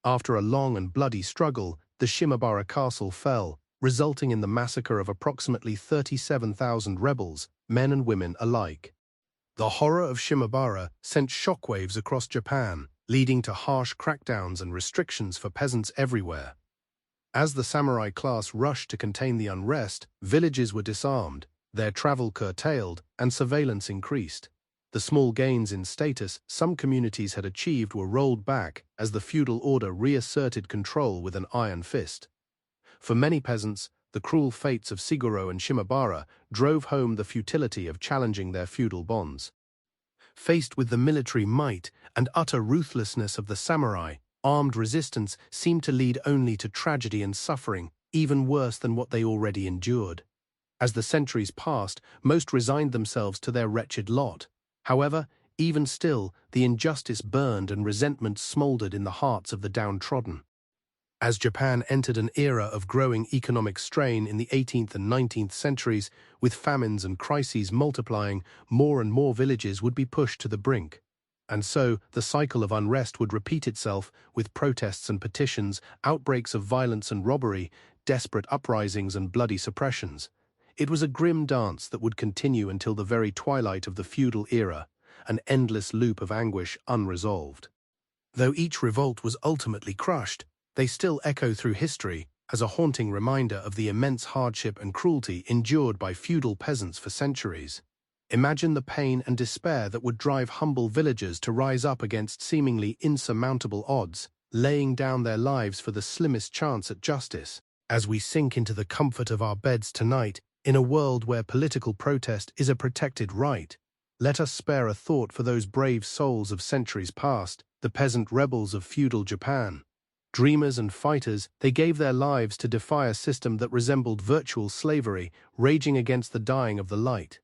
[SPEAKER 1] After a long and bloody struggle, the Shimabara castle fell, resulting in the massacre of approximately 37,000 rebels, men and women alike. The horror of Shimabara sent shockwaves across Japan, leading to harsh crackdowns and restrictions for peasants everywhere. As the samurai class rushed to contain the unrest, villages were disarmed, their travel curtailed, and surveillance increased. The small gains in status some communities had achieved were rolled back as the feudal order reasserted control with an iron fist. For many peasants, the cruel fates of Siguro and Shimabara drove home the futility of challenging their feudal bonds. Faced with the military might and utter ruthlessness of the samurai, armed resistance seemed to lead only to tragedy and suffering, even worse than what they already endured. As the centuries passed, most resigned themselves to their wretched lot. However, even still, the injustice burned and resentment smoldered in the hearts of the downtrodden. As Japan entered an era of growing economic strain in the 18th and 19th centuries, with famines and crises multiplying, more and more villages would be pushed to the brink. And so, the cycle of unrest would repeat itself, with protests and petitions, outbreaks of violence and robbery, desperate uprisings and bloody suppressions. It was a grim dance that would continue until the very twilight of the feudal era, an endless loop of anguish unresolved. Though each revolt was ultimately crushed, they still echo through history as a haunting reminder of the immense hardship and cruelty endured by feudal peasants for centuries. Imagine the pain and despair that would drive humble villagers to rise up against seemingly insurmountable odds, laying down their lives for the slimmest chance at justice. As we sink into the comfort of our beds tonight, in a world where political protest is a protected right, let us spare a thought for those brave souls of centuries past, the peasant rebels of feudal Japan. Dreamers and fighters, they gave their lives to defy a system that resembled virtual slavery, raging against the dying of the light.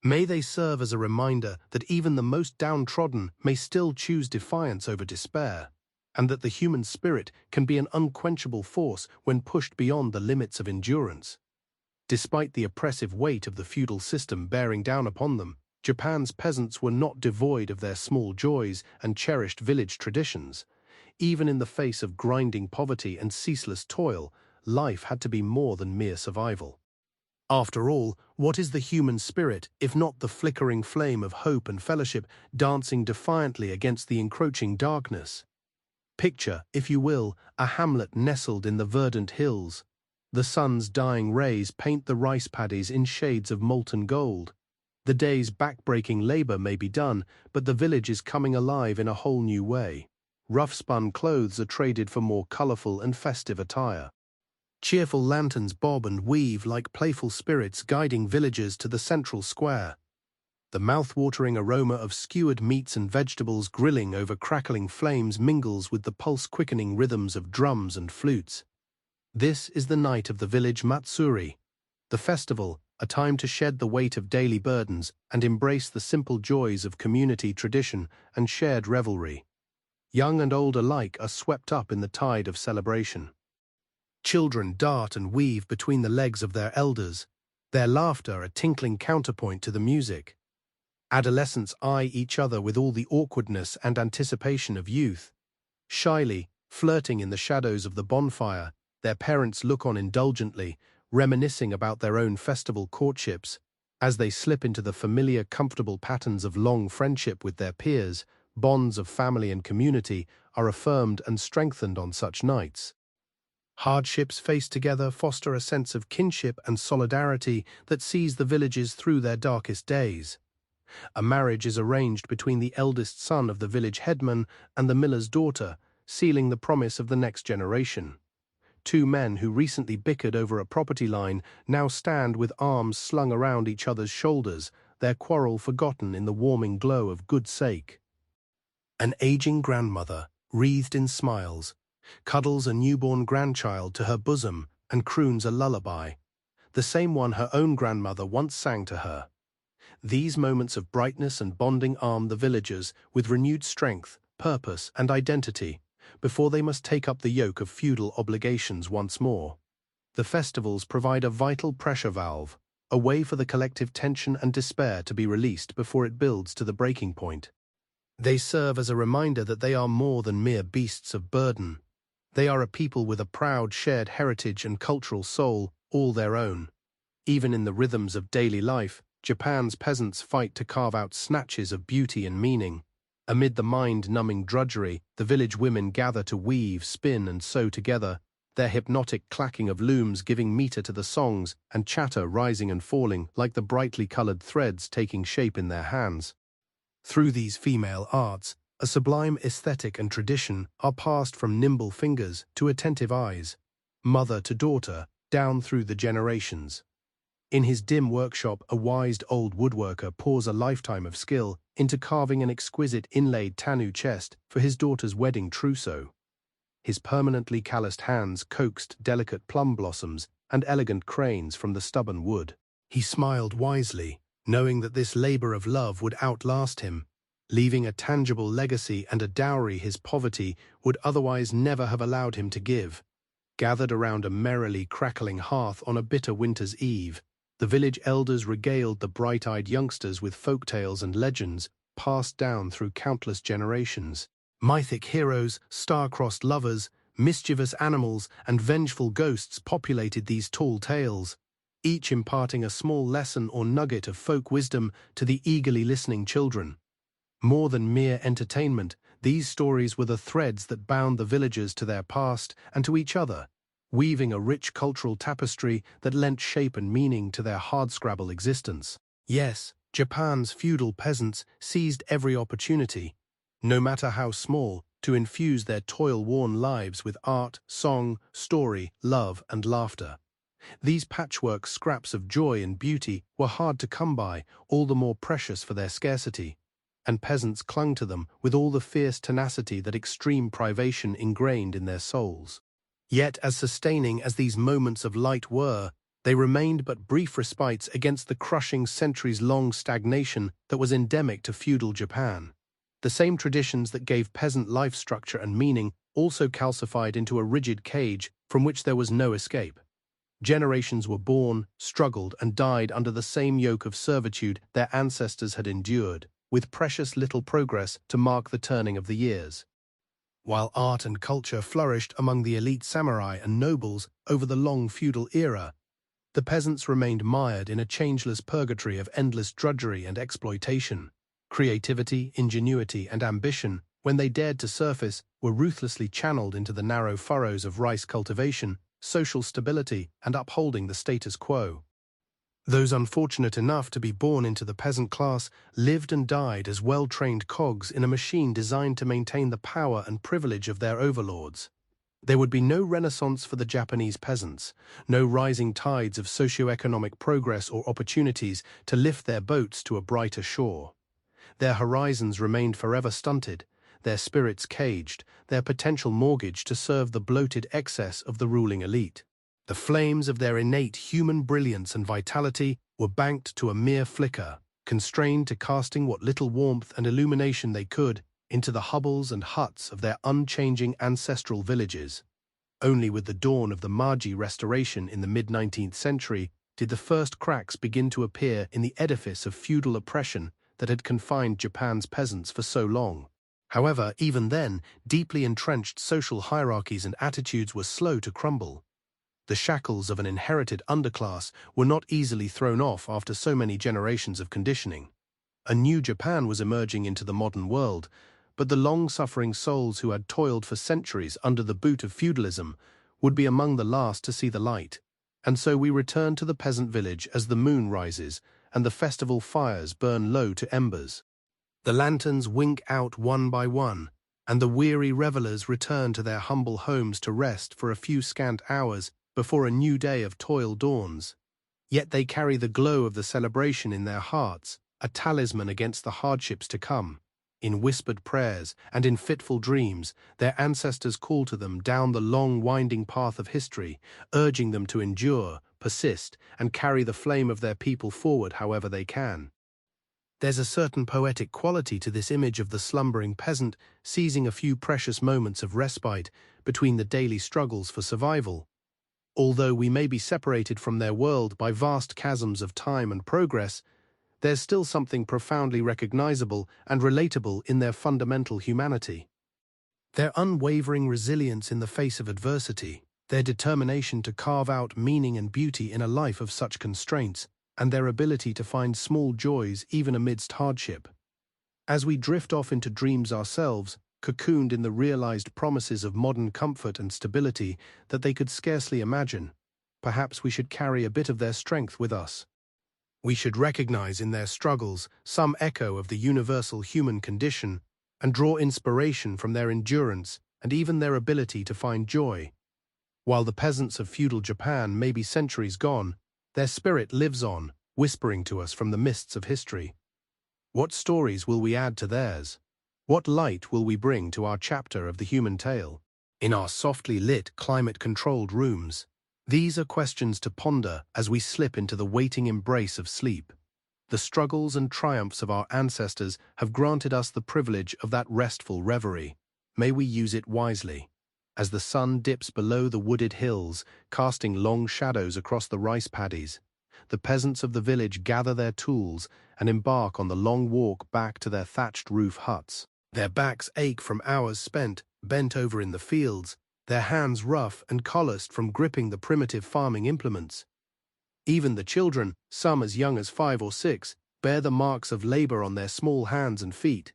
[SPEAKER 1] May they serve as a reminder that even the most downtrodden may still choose defiance over despair, and that the human spirit can be an unquenchable force when pushed beyond the limits of endurance. Despite the oppressive weight of the feudal system bearing down upon them, Japan's peasants were not devoid of their small joys and cherished village traditions. Even in the face of grinding poverty and ceaseless toil, life had to be more than mere survival. After all, what is the human spirit if not the flickering flame of hope and fellowship dancing defiantly against the encroaching darkness? Picture, if you will, a hamlet nestled in the verdant hills. The sun's dying rays paint the rice paddies in shades of molten gold. The day's back-breaking labor may be done, but the village is coming alive in a whole new way. Rough-spun clothes are traded for more colorful and festive attire. Cheerful lanterns bob and weave like playful spirits guiding villagers to the central square. The mouth-watering aroma of skewered meats and vegetables grilling over crackling flames mingles with the pulse-quickening rhythms of drums and flutes. This is the night of the village Matsuri, the festival, a time to shed the weight of daily burdens and embrace the simple joys of community tradition and shared revelry. Young and old alike are swept up in the tide of celebration. Children dart and weave between the legs of their elders, their laughter a tinkling counterpoint to the music. Adolescents eye each other with all the awkwardness and anticipation of youth. Shyly, flirting in the shadows of the bonfire, their parents look on indulgently, reminiscing about their own festival courtships. As they slip into the familiar, comfortable patterns of long friendship with their peers, bonds of family and community are affirmed and strengthened on such nights. Hardships faced together foster a sense of kinship and solidarity that sees the villages through their darkest days. A marriage is arranged between the eldest son of the village headman and the miller's daughter, sealing the promise of the next generation. Two men who recently bickered over a property line now stand with arms slung around each other's shoulders, their quarrel forgotten in the warming glow of good sake. An aging grandmother, wreathed in smiles, cuddles a newborn grandchild to her bosom and croons a lullaby, the same one her own grandmother once sang to her. These moments of brightness and bonding arm the villagers with renewed strength, purpose, and identity, before they must take up the yoke of feudal obligations once more. The festivals provide a vital pressure valve, a way for the collective tension and despair to be released before it builds to the breaking point. They serve as a reminder that they are more than mere beasts of burden. They are a people with a proud shared heritage and cultural soul, all their own. Even in the rhythms of daily life, Japan's peasants fight to carve out snatches of beauty and meaning. Amid the mind-numbing drudgery, the village women gather to weave, spin, and sew together, their hypnotic clacking of looms giving meter to the songs and chatter rising and falling like the brightly colored threads taking shape in their hands. Through these female arts, a sublime aesthetic and tradition are passed from nimble fingers to attentive eyes, mother to daughter, down through the generations. In his dim workshop, a wise old woodworker pours a lifetime of skill into carving an exquisite inlaid tanu chest for his daughter's wedding trousseau. His permanently calloused hands coaxed delicate plum blossoms and elegant cranes from the stubborn wood. He smiled wisely, knowing that this labor of love would outlast him, leaving a tangible legacy and a dowry his poverty would otherwise never have allowed him to give. Gathered around a merrily crackling hearth on a bitter winter's eve, the village elders regaled the bright-eyed youngsters with folk tales and legends passed down through countless generations. Mythic heroes, star-crossed lovers, mischievous animals, and vengeful ghosts populated these tall tales, each imparting a small lesson or nugget of folk wisdom to the eagerly listening children. More than mere entertainment, these stories were the threads that bound the villagers to their past and to each other, weaving a rich cultural tapestry that lent shape and meaning to their hardscrabble existence. Yes, Japan's feudal peasants seized every opportunity, no matter how small, to infuse their toil-worn lives with art, song, story, love, and laughter. These patchwork scraps of joy and beauty were hard to come by, all the more precious for their scarcity, and peasants clung to them with all the fierce tenacity that extreme privation ingrained in their souls. Yet, as sustaining as these moments of light were, they remained but brief respites against the crushing centuries-long stagnation that was endemic to feudal Japan. The same traditions that gave peasant life structure and meaning also calcified into a rigid cage from which there was no escape. Generations were born, struggled, and died under the same yoke of servitude their ancestors had endured, with precious little progress to mark the turning of the years. While art and culture flourished among the elite samurai and nobles over the long feudal era, the peasants remained mired in a changeless purgatory of endless drudgery and exploitation. Creativity, ingenuity, and ambition, when they dared to surface, were ruthlessly channeled into the narrow furrows of rice cultivation, social stability, and upholding the status quo. Those unfortunate enough to be born into the peasant class lived and died as well-trained cogs in a machine designed to maintain the power and privilege of their overlords. There would be no renaissance for the Japanese peasants, no rising tides of socio-economic progress or opportunities to lift their boats to a brighter shore. Their horizons remained forever stunted, their spirits caged, their potential mortgaged to serve the bloated excess of the ruling elite. The flames of their innate human brilliance and vitality were banked to a mere flicker, constrained to casting what little warmth and illumination they could into the hovels and huts of their unchanging ancestral villages. Only with the dawn of the Meiji Restoration in the mid-19th century did the first cracks begin to appear in the edifice of feudal oppression that had confined Japan's peasants for so long. However, even then, deeply entrenched social hierarchies and attitudes were slow to crumble. The shackles of an inherited underclass were not easily thrown off after so many generations of conditioning. A new Japan was emerging into the modern world, but the long-suffering souls who had toiled for centuries under the boot of feudalism would be among the last to see the light. And so we return to the peasant village as the moon rises and the festival fires burn low to embers. The lanterns wink out one by one, and the weary revelers return to their humble homes to rest for a few scant hours before a new day of toil dawns. Yet they carry the glow of the celebration in their hearts, a talisman against the hardships to come. In whispered prayers and in fitful dreams, their ancestors call to them down the long winding path of history, urging them to endure, persist, and carry the flame of their people forward however they can. There's a certain poetic quality to this image of the slumbering peasant seizing a few precious moments of respite between the daily struggles for survival. Although we may be separated from their world by vast chasms of time and progress, there's still something profoundly recognizable and relatable in their fundamental humanity. Their unwavering resilience in the face of adversity, their determination to carve out meaning and beauty in a life of such constraints, and their ability to find small joys even amidst hardship. As we drift off into dreams ourselves, cocooned in the realized promises of modern comfort and stability that they could scarcely imagine, perhaps we should carry a bit of their strength with us. We should recognize in their struggles some echo of the universal human condition and draw inspiration from their endurance and even their ability to find joy. While the peasants of feudal Japan may be centuries gone, their spirit lives on, whispering to us from the mists of history. What stories will we add to theirs? What light will we bring to our chapter of the human tale? In our softly lit, climate-controlled rooms, these are questions to ponder as we slip into the waiting embrace of sleep. The struggles and triumphs of our ancestors have granted us the privilege of that restful reverie. May we use it wisely. As the sun dips below the wooded hills, casting long shadows across the rice paddies, the peasants of the village gather their tools and embark on the long walk back to their thatched roof huts. Their backs ache from hours spent, bent over in the fields, their hands rough and calloused from gripping the primitive farming implements. Even the children, some as young as 5 or 6, bear the marks of labor on their small hands and feet.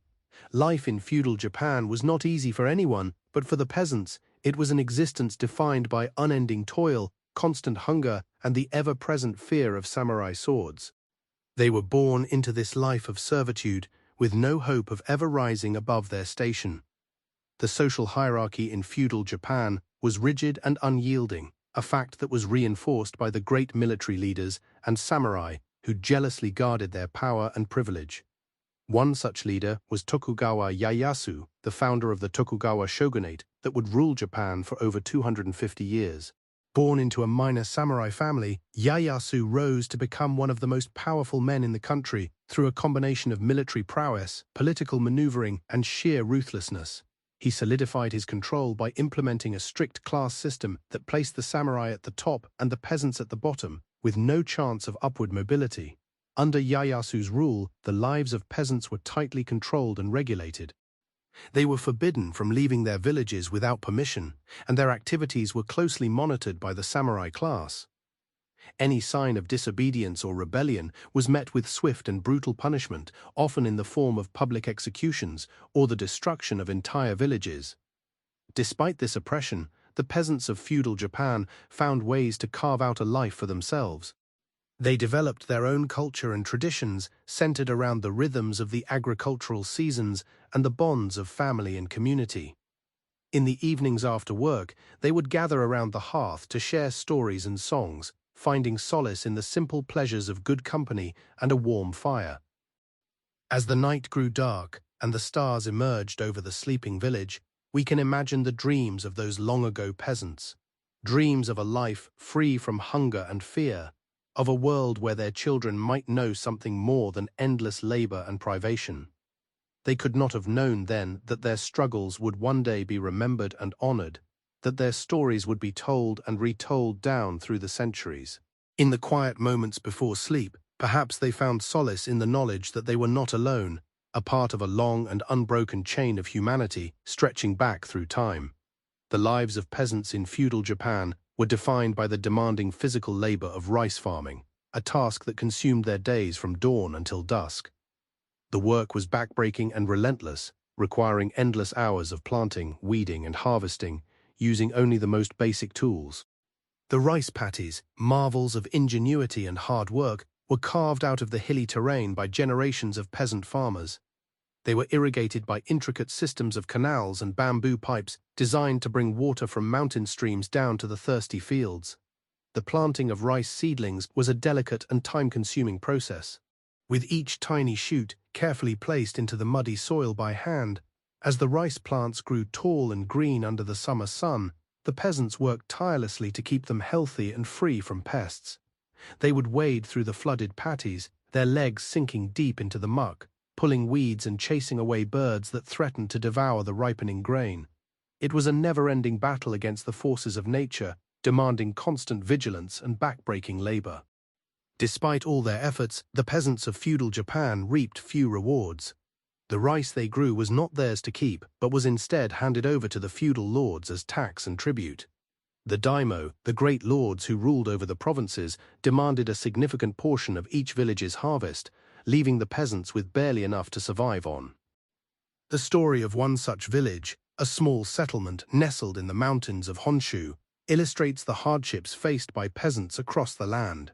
[SPEAKER 1] Life in feudal Japan was not easy for anyone, but for the peasants, it was an existence defined by unending toil, constant hunger, and the ever-present fear of samurai swords. They were born into this life of servitude, with no hope of ever rising above their station. The social hierarchy in feudal Japan was rigid and unyielding, a fact that was reinforced by the great military leaders and samurai who jealously guarded their power and privilege. One such leader was Tokugawa Ieyasu, the founder of the Tokugawa shogunate that would rule Japan for over 250 years. Born into a minor samurai family, Ieyasu rose to become one of the most powerful men in the country through a combination of military prowess, political maneuvering, and sheer ruthlessness. He solidified his control by implementing a strict class system that placed the samurai at the top and the peasants at the bottom, with no chance of upward mobility. Under Ieyasu's rule, the lives of peasants were tightly controlled and regulated. They were forbidden from leaving their villages without permission, and their activities were closely monitored by the samurai class. Any sign of disobedience or rebellion was met with swift and brutal punishment, often in the form of public executions or the destruction of entire villages. Despite this oppression, the peasants of feudal Japan found ways to carve out a life for themselves. They developed their own culture and traditions centered around the rhythms of the agricultural seasons and the bonds of family and community. In the evenings after work, they would gather around the hearth to share stories and songs, finding solace in the simple pleasures of good company and a warm fire. As the night grew dark and the stars emerged over the sleeping village, we can imagine the dreams of those long-ago peasants, dreams of a life free from hunger and fear, of a world where their children might know something more than endless labor and privation. They could not have known then that their struggles would one day be remembered and honored, that their stories would be told and retold down through the centuries. In the quiet moments before sleep, perhaps they found solace in the knowledge that they were not alone, a part of a long and unbroken chain of humanity stretching back through time. The lives of peasants in feudal Japan were defined by the demanding physical labor of rice farming, a task that consumed their days from dawn until dusk. The work was backbreaking and relentless, requiring endless hours of planting, weeding, and harvesting, using only the most basic tools. The rice paddies, marvels of ingenuity and hard work, were carved out of the hilly terrain by generations of peasant farmers. They were irrigated by intricate systems of canals and bamboo pipes designed to bring water from mountain streams down to the thirsty fields. The planting of rice seedlings was a delicate and time-consuming process, with each tiny shoot carefully placed into the muddy soil by hand. As the rice plants grew tall and green under the summer sun, the peasants worked tirelessly to keep them healthy and free from pests. They would wade through the flooded paddies, their legs sinking deep into the muck, pulling weeds and chasing away birds that threatened to devour the ripening grain. It was a never-ending battle against the forces of nature, demanding constant vigilance and back-breaking labor. Despite all their efforts, the peasants of feudal Japan reaped few rewards. The rice they grew was not theirs to keep, but was instead handed over to the feudal lords as tax and tribute. The daimyo, the great lords who ruled over the provinces, demanded a significant portion of each village's harvest, leaving the peasants with barely enough to survive on. The story of one such village, a small settlement nestled in the mountains of Honshu, illustrates the hardships faced by peasants across the land.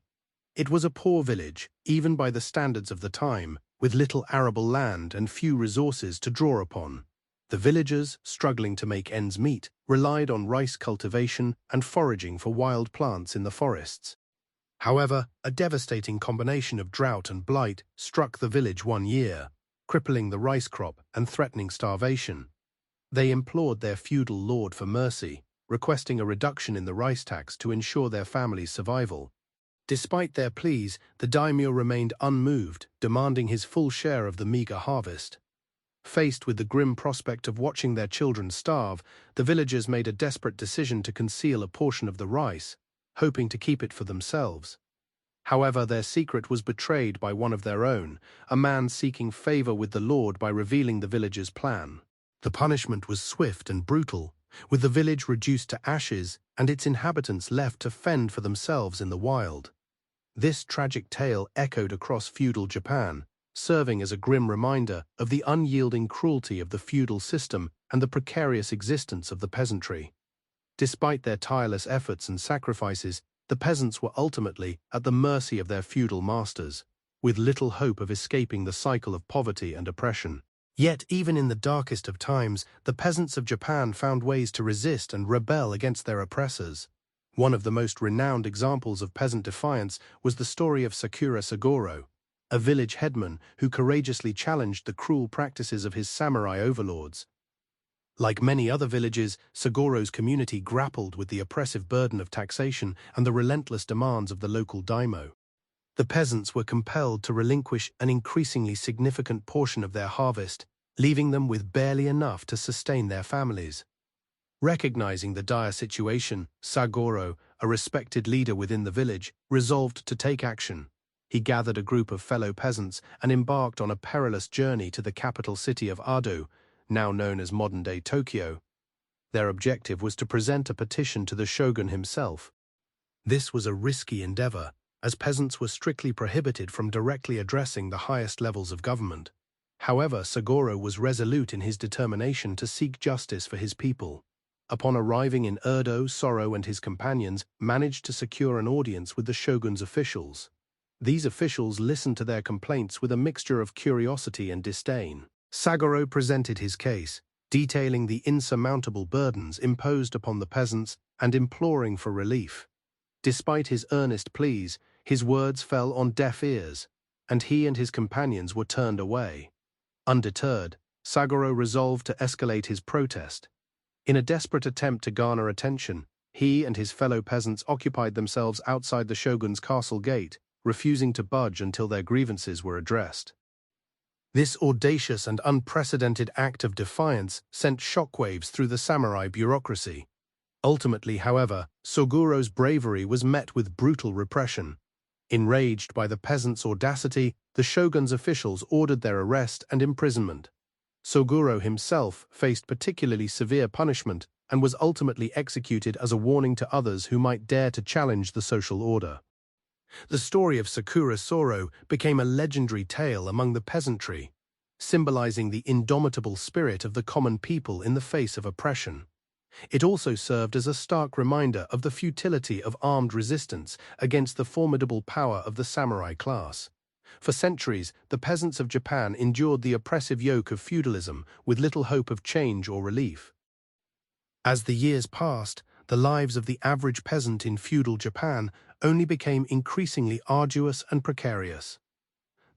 [SPEAKER 1] It was a poor village, even by the standards of the time, with little arable land and few resources to draw upon. The villagers, struggling to make ends meet, relied on rice cultivation and foraging for wild plants in the forests. However, a devastating combination of drought and blight struck the village one year, crippling the rice crop and threatening starvation. They implored their feudal lord for mercy, requesting a reduction in the rice tax to ensure their family's survival. Despite their pleas, the daimyo remained unmoved, demanding his full share of the meager harvest. Faced with the grim prospect of watching their children starve, the villagers made a desperate decision to conceal a portion of the rice, hoping to keep it for themselves. However, their secret was betrayed by one of their own, a man seeking favor with the Lord by revealing the villagers' plan. The punishment was swift and brutal, with the village reduced to ashes and its inhabitants left to fend for themselves in the wild. This tragic tale echoed across feudal Japan, serving as a grim reminder of the unyielding cruelty of the feudal system and the precarious existence of the peasantry. Despite their tireless efforts and sacrifices, the peasants were ultimately at the mercy of their feudal masters, with little hope of escaping the cycle of poverty and oppression. Yet, even in the darkest of times, the peasants of Japan found ways to resist and rebel against their oppressors. One of the most renowned examples of peasant defiance was the story of Sakura Sagoro, a village headman who courageously challenged the cruel practices of his samurai overlords. Like many other villages, Sagoro's community grappled with the oppressive burden of taxation and the relentless demands of the local daimyo. The peasants were compelled to relinquish an increasingly significant portion of their harvest, leaving them with barely enough to sustain their families. Recognizing the dire situation, Sagoro, a respected leader within the village, resolved to take action. He gathered a group of fellow peasants and embarked on a perilous journey to the capital city of Ado, now known as modern-day Tokyo. Their objective was to present a petition to the shogun himself. This was a risky endeavor, as peasants were strictly prohibited from directly addressing the highest levels of government. However, Sagoro was resolute in his determination to seek justice for his people. Upon arriving in Urdo, Soro and his companions managed to secure an audience with the shogun's officials. These officials listened to their complaints with a mixture of curiosity and disdain. Sagoro presented his case, detailing the insurmountable burdens imposed upon the peasants and imploring for relief. Despite his earnest pleas, his words fell on deaf ears, and he and his companions were turned away. Undeterred, Sagoro resolved to escalate his protest. In a desperate attempt to garner attention, he and his fellow peasants occupied themselves outside the shogun's castle gate, refusing to budge until their grievances were addressed. This audacious and unprecedented act of defiance sent shockwaves through the samurai bureaucracy. Ultimately, however, Sagoro's bravery was met with brutal repression. Enraged by the peasants' audacity, the shogun's officials ordered their arrest and imprisonment. Sagoro himself faced particularly severe punishment and was ultimately executed as a warning to others who might dare to challenge the social order. The story of Sakura Soro became a legendary tale among the peasantry. symbolizing the indomitable spirit of the common people in the face of oppression. It also served as a stark reminder of the futility of armed resistance against the formidable power of the samurai class. For centuries, the peasants of Japan endured the oppressive yoke of feudalism with little hope of change or relief. As the years passed, the lives of the average peasant in feudal Japan only became increasingly arduous and precarious.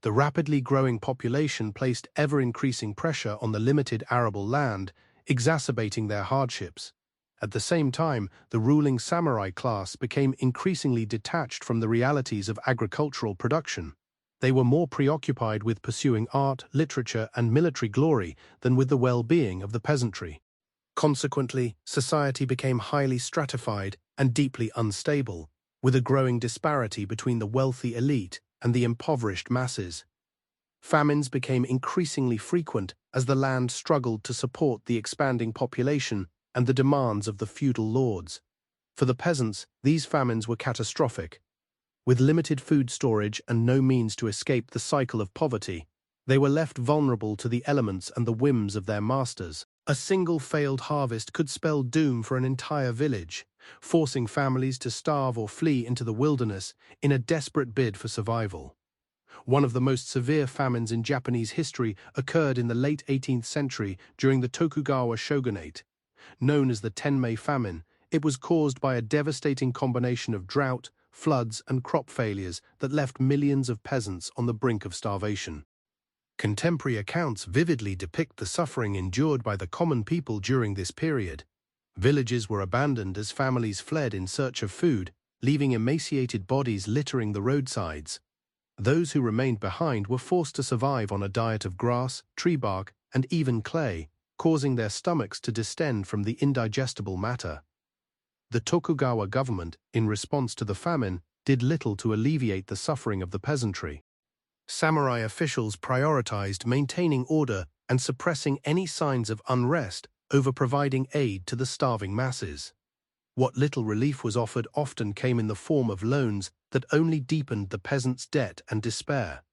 [SPEAKER 1] The rapidly growing population placed ever-increasing pressure on the limited arable land, exacerbating their hardships. At the same time, the ruling samurai class became increasingly detached from the realities of agricultural production. They were more preoccupied with pursuing art, literature, and military glory than with the well-being of the peasantry. Consequently, society became highly stratified and deeply unstable, with a growing disparity between the wealthy elite and the impoverished masses. Famines became increasingly frequent as the land struggled to support the expanding population and the demands of the feudal lords. For the peasants, these famines were catastrophic. With limited food storage and no means to escape the cycle of poverty, they were left vulnerable to the elements and the whims of their masters. A single failed harvest could spell doom for an entire village, forcing families to starve or flee into the wilderness in a desperate bid for survival. One of the most severe famines in Japanese history occurred in the late 18th century during the Tokugawa shogunate. Known as the Tenmei famine, it was caused by a devastating combination of drought, floods, and crop failures that left millions of peasants on the brink of starvation. Contemporary accounts vividly depict the suffering endured by the common people during this period. Villages were abandoned as families fled in search of food, leaving emaciated bodies littering the roadsides. Those who remained behind were forced to survive on a diet of grass, tree bark, and even clay, causing their stomachs to distend from the indigestible matter. The Tokugawa government, in response to the famine, did little to alleviate the suffering of the peasantry. Samurai officials prioritized maintaining order and suppressing any signs of unrest over providing aid to the starving masses. What little relief was offered often came in the form of loans that only deepened the peasants' debt and despair.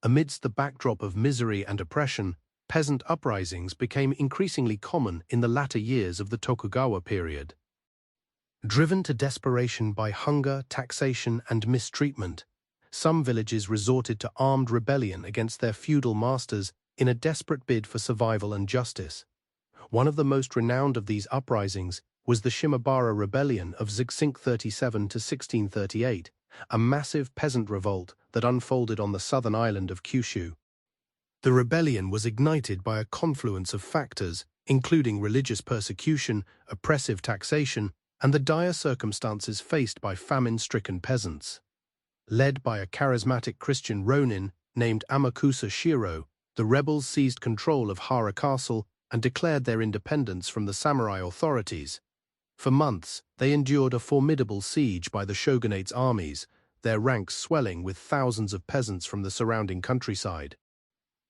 [SPEAKER 1] Amidst the backdrop of misery and oppression, peasant uprisings became increasingly common in the latter years of the Tokugawa period. Driven to desperation by hunger, taxation, and mistreatment, some villages resorted to armed rebellion against their feudal masters in a desperate bid for survival and justice. One of the most renowned of these uprisings was the Shimabara Rebellion of 1637 to 1638, a massive peasant revolt that unfolded on the southern island of Kyushu. The rebellion was ignited by a confluence of factors, including religious persecution, oppressive taxation, and the dire circumstances faced by famine-stricken peasants. Led by a charismatic Christian Ronin named Amakusa Shiro, the rebels seized control of Hara Castle and declared their independence from the samurai authorities. For months, they endured a formidable siege by the shogunate's armies, their ranks swelling with thousands of peasants from the surrounding countryside.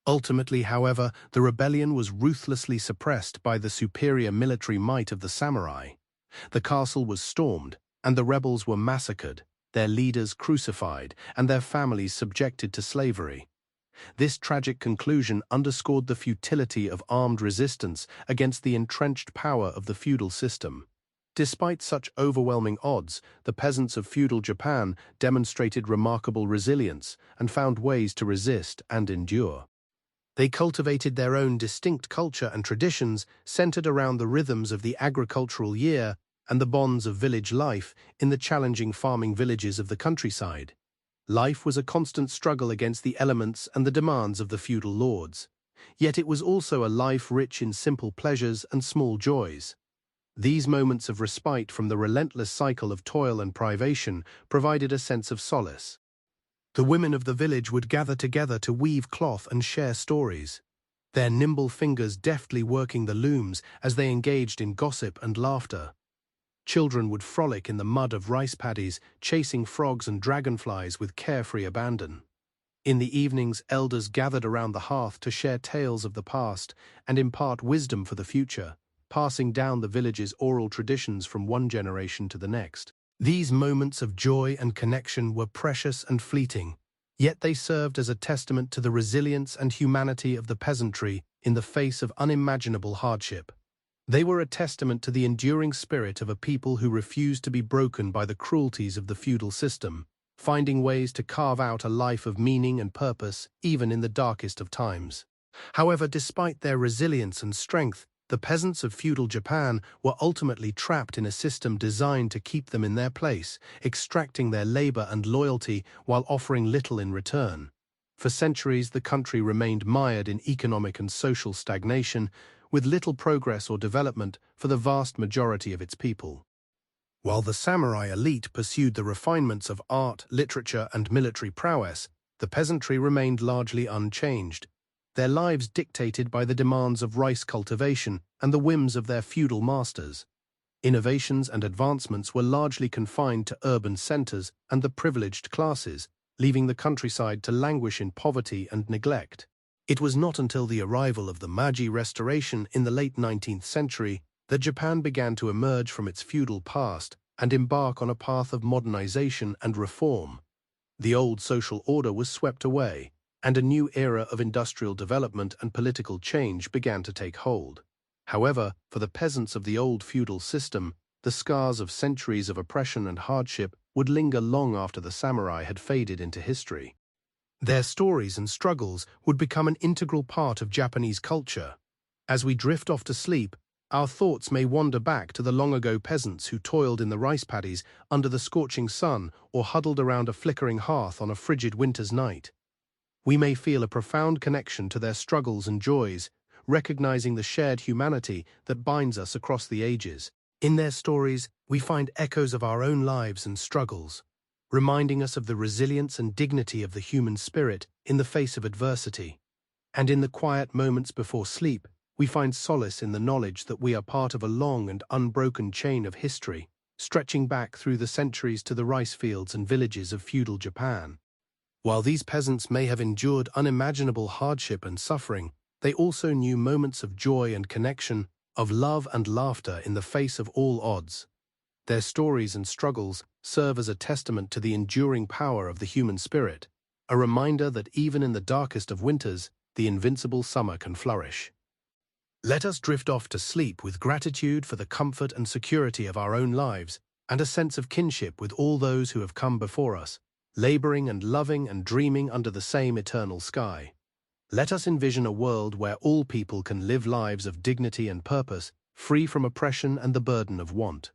[SPEAKER 1] Ultimately, however, the rebellion was ruthlessly suppressed by the superior military might of the samurai. The castle was stormed, and the rebels were massacred, their leaders crucified, and their families subjected to slavery. This tragic conclusion underscored the futility of armed resistance against the entrenched power of the feudal system. Despite such overwhelming odds, the peasants of feudal Japan demonstrated remarkable resilience and found ways to resist and endure. They cultivated their own distinct culture and traditions centered around the rhythms of the agricultural year and the bonds of village life in the challenging farming villages of the countryside. Life was a constant struggle against the elements and the demands of the feudal lords. Yet it was also a life rich in simple pleasures and small joys. These moments of respite from the relentless cycle of toil and privation provided a sense of solace. The women of the village would gather together to weave cloth and share stories, their nimble fingers deftly working the looms as they engaged in gossip and laughter. Children would frolic in the mud of rice paddies, chasing frogs and dragonflies with carefree abandon. In the evenings, elders gathered around the hearth to share tales of the past and impart wisdom for the future, passing down the village's oral traditions from one generation to the next. These moments of joy and connection were precious and fleeting, Yet they served as a testament to the resilience and humanity of the peasantry in the face of unimaginable hardship. They were a testament to the enduring spirit of a people who refused to be broken by the cruelties of the feudal system, finding ways to carve out a life of meaning and purpose even in the darkest of times. However, despite their resilience and strength, the peasants of feudal Japan were ultimately trapped in a system designed to keep them in their place, extracting their labor and loyalty while offering little in return. For centuries, the country remained mired in economic and social stagnation, with little progress or development for the vast majority of its people. While the samurai elite pursued the refinements of art, literature, and military prowess, the peasantry remained largely unchanged, their lives dictated by the demands of rice cultivation and the whims of their feudal masters. Innovations and advancements were largely confined to urban centers and the privileged classes, leaving the countryside to languish in poverty and neglect. It was not until the arrival of the Meiji Restoration in the late 19th century that Japan began to emerge from its feudal past and embark on a path of modernization and reform. The old social order was swept away, and a new era of industrial development and political change began to take hold. However, for the peasants of the old feudal system, the scars of centuries of oppression and hardship would linger long after the samurai had faded into history. Their stories and struggles would become an integral part of Japanese culture. As we drift off to sleep, our thoughts may wander back to the long-ago peasants who toiled in the rice paddies under the scorching sun or huddled around a flickering hearth on a frigid winter's night. We may feel a profound connection to their struggles and joys, recognizing the shared humanity that binds us across the ages. In their stories, we find echoes of our own lives and struggles, reminding us of the resilience and dignity of the human spirit in the face of adversity. And in the quiet moments before sleep, we find solace in the knowledge that we are part of a long and unbroken chain of history, stretching back through the centuries to the rice fields and villages of feudal Japan. While these peasants may have endured unimaginable hardship and suffering, they also knew moments of joy and connection, of love and laughter in the face of all odds. Their stories and struggles serve as a testament to the enduring power of the human spirit, a reminder that even in the darkest of winters, the invincible summer can flourish. Let us drift off to sleep with gratitude for the comfort and security of our own lives and a sense of kinship with all those who have come before us, laboring and loving and dreaming under the same eternal sky. Let us envision a world where all people can live lives of dignity and purpose, free from oppression and the burden of want.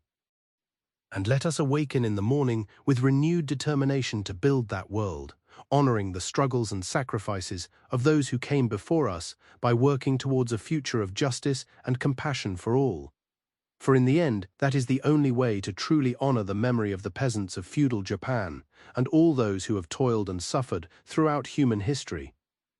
[SPEAKER 1] And let us awaken in the morning with renewed determination to build that world, honoring the struggles and sacrifices of those who came before us by working towards a future of justice and compassion for all. For in the end, that is the only way to truly honor the memory of the peasants of feudal Japan and all those who have toiled and suffered throughout human history.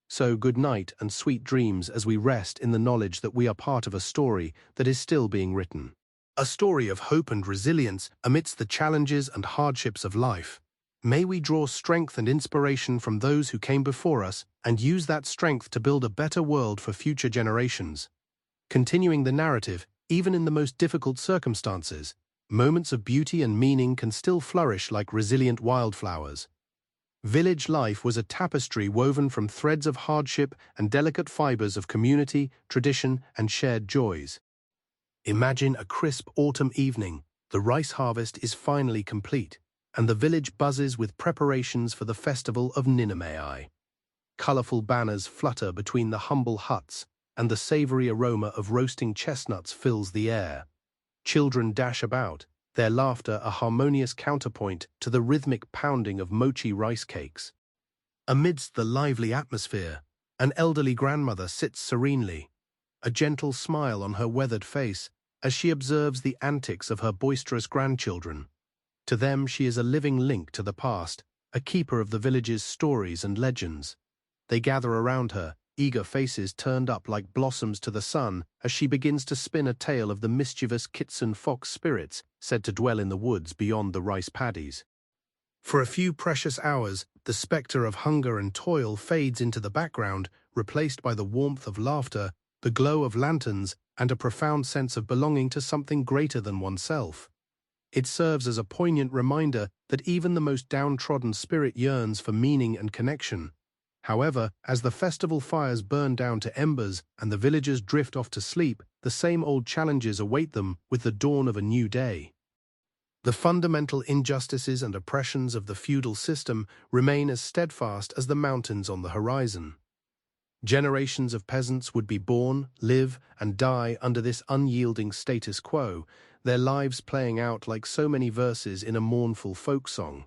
[SPEAKER 1] So good night and sweet dreams as we rest in the knowledge that we are part of a story that is still being written. A story of hope and resilience amidst the challenges and hardships of life. May we draw strength and inspiration from those who came before us and use that strength to build a better world for future generations. Continuing the narrative, even in the most difficult circumstances, moments of beauty and meaning can still flourish like resilient wildflowers. Village life was a tapestry woven from threads of hardship and delicate fibers of community, tradition, and shared joys. Imagine a crisp autumn evening, the rice harvest is finally complete, and the village buzzes with preparations for the festival of Ninamei. Colorful banners flutter between the humble huts, and the savory aroma of roasting chestnuts fills the air. Children dash about, their laughter a harmonious counterpoint to the rhythmic pounding of mochi rice cakes. Amidst the lively atmosphere, an elderly grandmother sits serenely, a gentle smile on her weathered face as she observes the antics of her boisterous grandchildren. To them she is a living link to the past, a keeper of the village's stories and legends. They gather around her, eager faces turned up like blossoms to the sun as she begins to spin a tale of the mischievous kitsune fox spirits said to dwell in the woods beyond the rice paddies. For a few precious hours, the specter of hunger and toil fades into the background, replaced by the warmth of laughter, the glow of lanterns, and a profound sense of belonging to something greater than oneself. It serves as a poignant reminder that even the most downtrodden spirit yearns for meaning and connection. However, as the festival fires burn down to embers and the villagers drift off to sleep, the same old challenges await them with the dawn of a new day. The fundamental injustices and oppressions of the feudal system remain as steadfast as the mountains on the horizon. Generations of peasants would be born, live, and die under this unyielding status quo, their lives playing out like so many verses in a mournful folk song.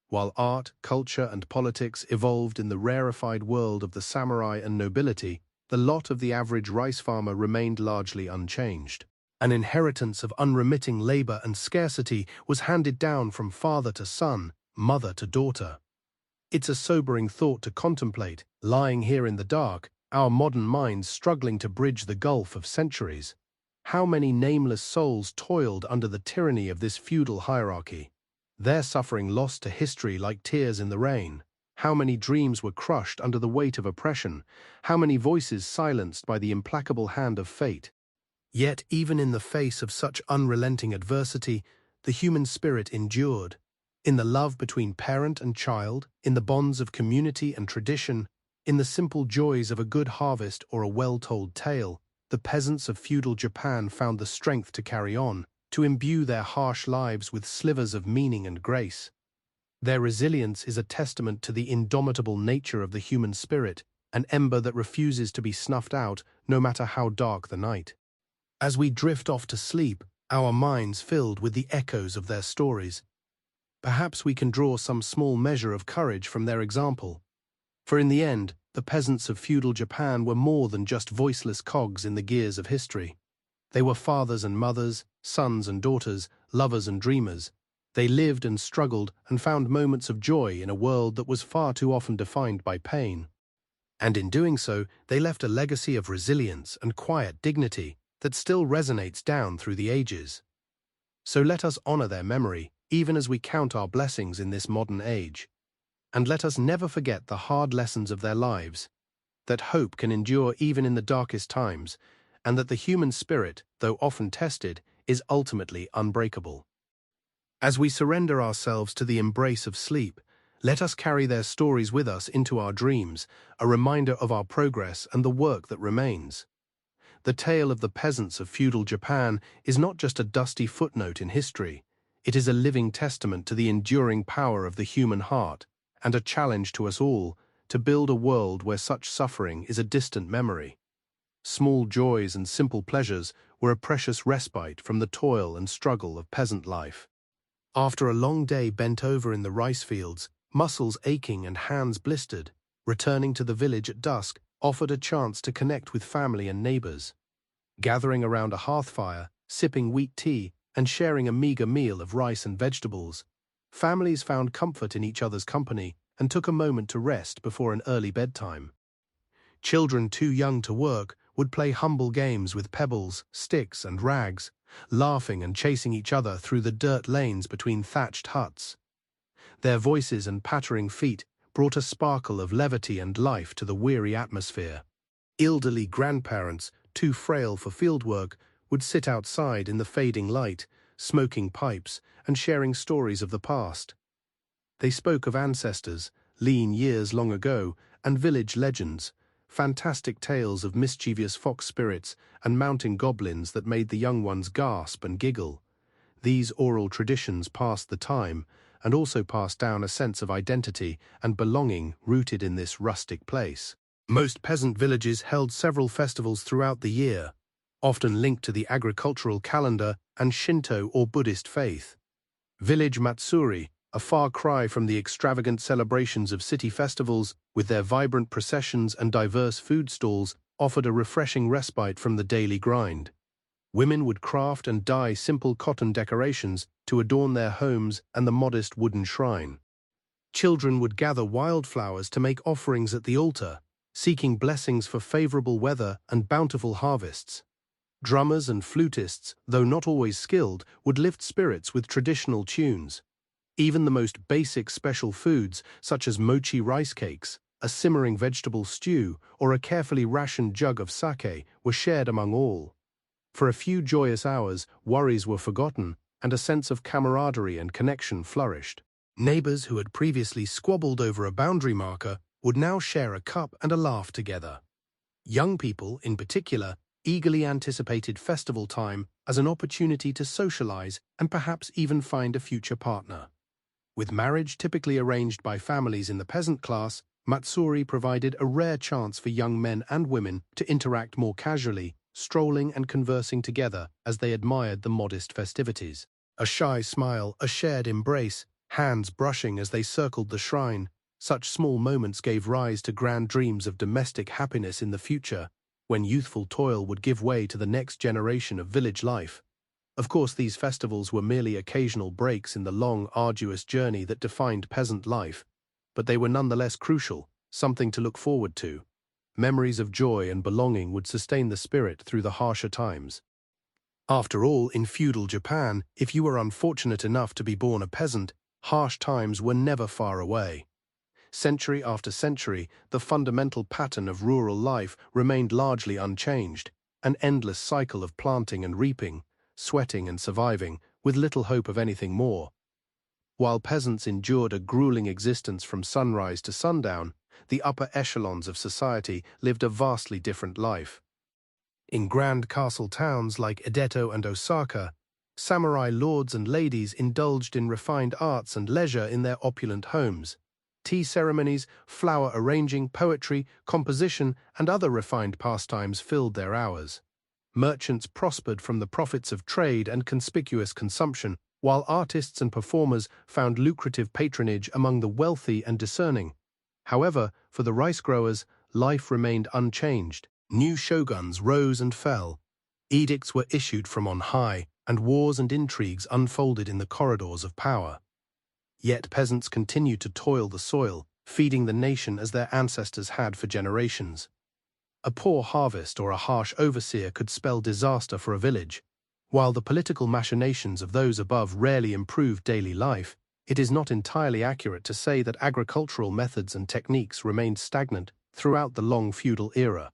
[SPEAKER 1] While art, culture, and politics evolved in the rarefied world of the samurai and nobility, the lot of the average rice farmer remained largely unchanged. An inheritance of unremitting labor and scarcity was handed down from father to son, mother to daughter. It's a sobering thought to contemplate, lying here in the dark, our modern minds struggling to bridge the gulf of centuries. How many nameless souls toiled under the tyranny of this feudal hierarchy? Their suffering lost to history like tears in the rain. How many dreams were crushed under the weight of oppression? How many voices silenced by the implacable hand of fate? Yet, even in the face of such unrelenting adversity, the human spirit endured. In the love between parent and child, in the bonds of community and tradition, in the simple joys of a good harvest or a well-told tale, the peasants of feudal Japan found the strength to carry on, to imbue their harsh lives with slivers of meaning and grace. Their resilience is a testament to the indomitable nature of the human spirit, an ember that refuses to be snuffed out, no matter how dark the night. As we drift off to sleep, our minds filled with the echoes of their stories, perhaps we can draw some small measure of courage from their example. For in the end, the peasants of feudal Japan were more than just voiceless cogs in the gears of history. They were fathers and mothers, sons and daughters, lovers and dreamers. They lived and struggled and found moments of joy in a world that was far too often defined by pain. And in doing so, they left a legacy of resilience and quiet dignity that still resonates down through the ages. So let us honor their memory, even as we count our blessings in this modern age. And let us never forget the hard lessons of their lives, that hope can endure even in the darkest times, and that the human spirit, though often tested, is ultimately unbreakable. As we surrender ourselves to the embrace of sleep, let us carry their stories with us into our dreams, a reminder of our progress and the work that remains. The tale of the peasants of feudal Japan is not just a dusty footnote in history. It is a living testament to the enduring power of the human heart, and a challenge to us all to build a world where such suffering is a distant memory. Small joys and simple pleasures were a precious respite from the toil and struggle of peasant life. After a long day bent over in the rice fields, muscles aching and hands blistered, returning to the village at dusk offered a chance to connect with family and neighbors. Gathering around a hearth fire, sipping wheat tea, and sharing a meager meal of rice and vegetables, families found comfort in each other's company and took a moment to rest before an early bedtime. Children too young to work would play humble games with pebbles, sticks, and rags, laughing and chasing each other through the dirt lanes between thatched huts. Their voices and pattering feet brought a sparkle of levity and life to the weary atmosphere. Elderly grandparents, too frail for fieldwork, would sit outside in the fading light, smoking pipes and sharing stories of the past. They spoke of ancestors, lean years long ago, and village legends, fantastic tales of mischievous fox spirits and mountain goblins that made the young ones gasp and giggle. These oral traditions passed the time, and also passed down a sense of identity and belonging rooted in this rustic place. Most peasant villages held several festivals throughout the year, often linked to the agricultural calendar and Shinto or Buddhist faith. Village Matsuri, a far cry from the extravagant celebrations of city festivals, with their vibrant processions and diverse food stalls, offered a refreshing respite from the daily grind. Women would craft and dye simple cotton decorations to adorn their homes and the modest wooden shrine. Children would gather wildflowers to make offerings at the altar, seeking blessings for favorable weather and bountiful harvests. Drummers and flutists, though not always skilled, would lift spirits with traditional tunes. Even the most basic special foods, such as mochi rice cakes, a simmering vegetable stew, or a carefully rationed jug of sake, were shared among all. For a few joyous hours, worries were forgotten, and a sense of camaraderie and connection flourished. Neighbors who had previously squabbled over a boundary marker would now share a cup and a laugh together. Young people, in particular, eagerly anticipated festival time as an opportunity to socialize and perhaps even find a future partner. With marriage typically arranged by families in the peasant class, Matsuri provided a rare chance for young men and women to interact more casually, strolling and conversing together as they admired the modest festivities. A shy smile, a shared embrace, hands brushing as they circled the shrine, such small moments gave rise to grand dreams of domestic happiness in the future, when youthful toil would give way to the next generation of village life. Of course, these festivals were merely occasional breaks in the long, arduous journey that defined peasant life, but they were nonetheless crucial, something to look forward to. Memories of joy and belonging would sustain the spirit through the harsher times. After all, in feudal Japan, if you were unfortunate enough to be born a peasant, harsh times were never far away. Century after century, the fundamental pattern of rural life remained largely unchanged, an endless cycle of planting and reaping, sweating and surviving, with little hope of anything more. While peasants endured a grueling existence from sunrise to sundown, the upper echelons of society lived a vastly different life. In grand castle towns like Edeto and Osaka, samurai lords and ladies indulged in refined arts and leisure in their opulent homes. Tea ceremonies, flower arranging, poetry, composition, and other refined pastimes filled their hours. Merchants prospered from the profits of trade and conspicuous consumption, while artists and performers found lucrative patronage among the wealthy and discerning. However, for the rice growers, life remained unchanged. New shoguns rose and fell. Edicts were issued from on high, and wars and intrigues unfolded in the corridors of power. Yet peasants continued to toil the soil, feeding the nation as their ancestors had for generations. A poor harvest or a harsh overseer could spell disaster for a village. While the political machinations of those above rarely improved daily life, it is not entirely accurate to say that agricultural methods and techniques remained stagnant throughout the long feudal era.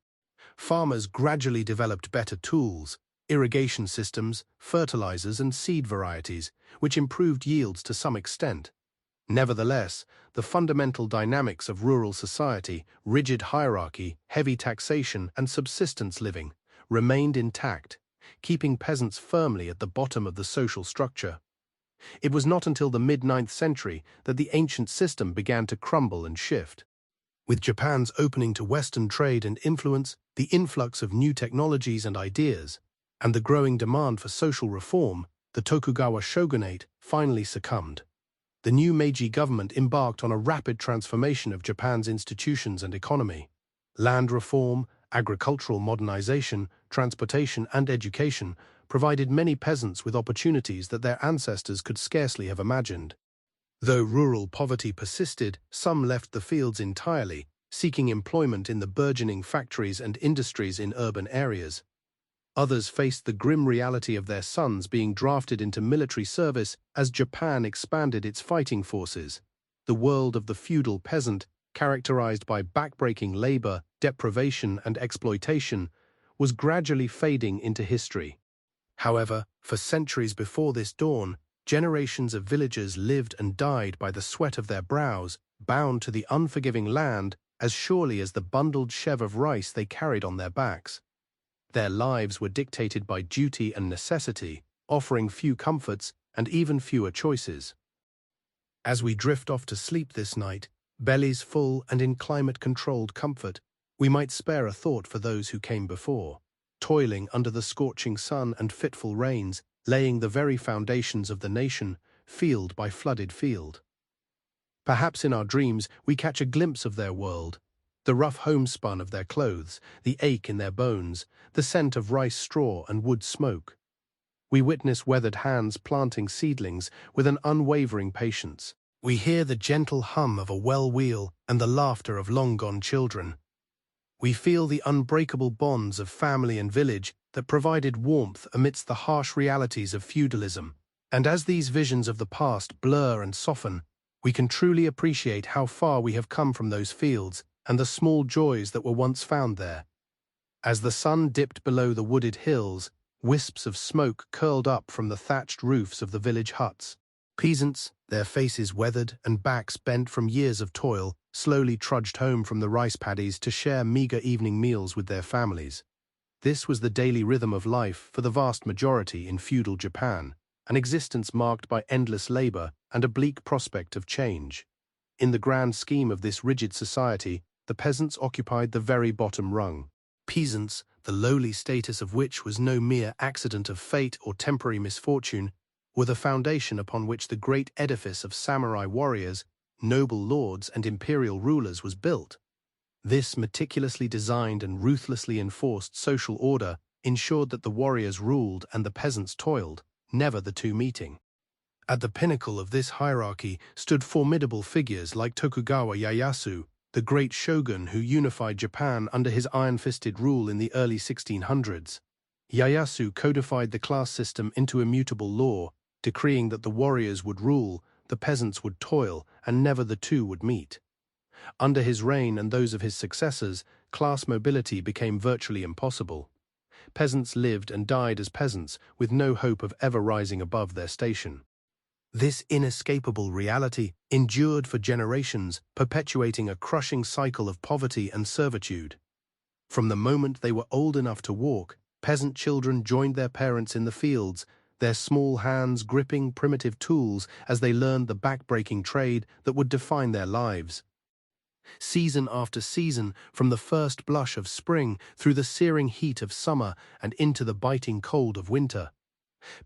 [SPEAKER 1] Farmers gradually developed better tools, irrigation systems, fertilizers, and seed varieties, which improved yields to some extent. Nevertheless, the fundamental dynamics of rural society, rigid hierarchy, heavy taxation, and subsistence living, remained intact, keeping peasants firmly at the bottom of the social structure. It was not until the mid-9th century that the ancient system began to crumble and shift. With Japan's opening to Western trade and influence, the influx of new technologies and ideas, and the growing demand for social reform, the Tokugawa shogunate finally succumbed. The new Meiji government embarked on a rapid transformation of Japan's institutions and economy. Land reform, agricultural modernization, transportation, and education provided many peasants with opportunities that their ancestors could scarcely have imagined. Though rural poverty persisted, some left the fields entirely, seeking employment in the burgeoning factories and industries in urban areas. Others faced the grim reality of their sons being drafted into military service as Japan expanded its fighting forces. The world of the feudal peasant, characterized by backbreaking labor, deprivation, and exploitation, was gradually fading into history. However, for centuries before this dawn, generations of villagers lived and died by the sweat of their brows, bound to the unforgiving land as surely as the bundled sheaf of rice they carried on their backs. Their lives were dictated by duty and necessity, offering few comforts and even fewer choices. As we drift off to sleep this night, bellies full and in climate-controlled comfort, we might spare a thought for those who came before, toiling under the scorching sun and fitful rains, laying the very foundations of the nation, field by flooded field. Perhaps in our dreams we catch a glimpse of their world, the rough homespun of their clothes, the ache in their bones, the scent of rice straw and wood smoke. We witness weathered hands planting seedlings with an unwavering patience. We hear the gentle hum of a well wheel and the laughter of long-gone children. We feel the unbreakable bonds of family and village that provided warmth amidst the harsh realities of feudalism. And as these visions of the past blur and soften, we can truly appreciate how far we have come from those fields and the small joys that were once found there. As the sun dipped below the wooded hills, Wisps of smoke curled up from the thatched roofs of the village huts. Peasants, their faces weathered and backs bent from years of toil, slowly trudged home from the rice paddies to share meager evening meals with their families. This was the daily rhythm of life for the vast majority in feudal Japan, an existence marked by endless labor and a bleak prospect of change. In the grand scheme of this rigid society, the peasants occupied the very bottom rung. Peasants, the lowly status of which was no mere accident of fate or temporary misfortune, were the foundation upon which the great edifice of samurai warriors, noble lords, and imperial rulers was built. This meticulously designed and ruthlessly enforced social order ensured that the warriors ruled and the peasants toiled, never the two meeting. At the pinnacle of this hierarchy stood formidable figures like Tokugawa Ieyasu, the great shogun who unified Japan under his iron-fisted rule in the early 1600s. Ieyasu codified the class system into immutable law, decreeing that the warriors would rule, the peasants would toil, and never the two would meet. Under his reign and those of his successors, class mobility became virtually impossible. Peasants lived and died as peasants, with no hope of ever rising above their station. This inescapable reality endured for generations, perpetuating a crushing cycle of poverty and servitude. From the moment they were old enough to walk, peasant children joined their parents in the fields, their small hands gripping primitive tools as they learned the back-breaking trade that would define their lives. Season after season, from the first blush of spring through the searing heat of summer and into the biting cold of winter,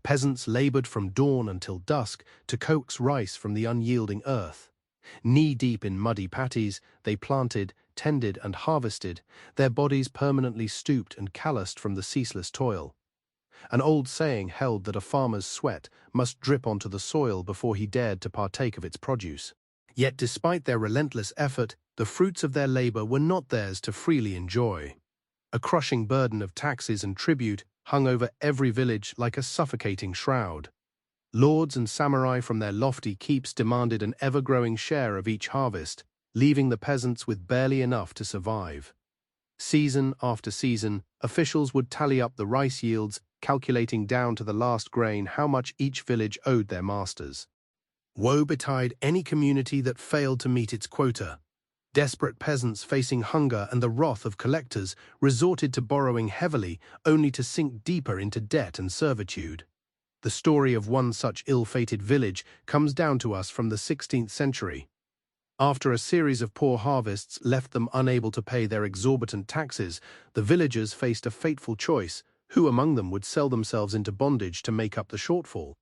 [SPEAKER 1] peasants labored from dawn until dusk to coax rice from the unyielding earth. Knee-deep in muddy patties, they planted, tended, and harvested, their bodies permanently stooped and calloused from the ceaseless toil. An old saying held that a farmer's sweat must drip onto the soil before he dared to partake of its produce. Yet despite their relentless effort, the fruits of their labor were not theirs to freely enjoy. A crushing burden of taxes and tribute hung over every village like a suffocating shroud. Lords and samurai from their lofty keeps demanded an ever-growing share of each harvest, leaving the peasants with barely enough to survive. Season after season, officials would tally up the rice yields, calculating down to the last grain how much each village owed their masters. Woe betide any community that failed to meet its quota. Desperate peasants facing hunger and the wrath of collectors resorted to borrowing heavily, only to sink deeper into debt and servitude. The story of one such ill-fated village comes down to us from the 16th century. After a series of poor harvests left them unable to pay their exorbitant taxes, the villagers faced a fateful choice: who among them would sell themselves into bondage to make up the shortfall?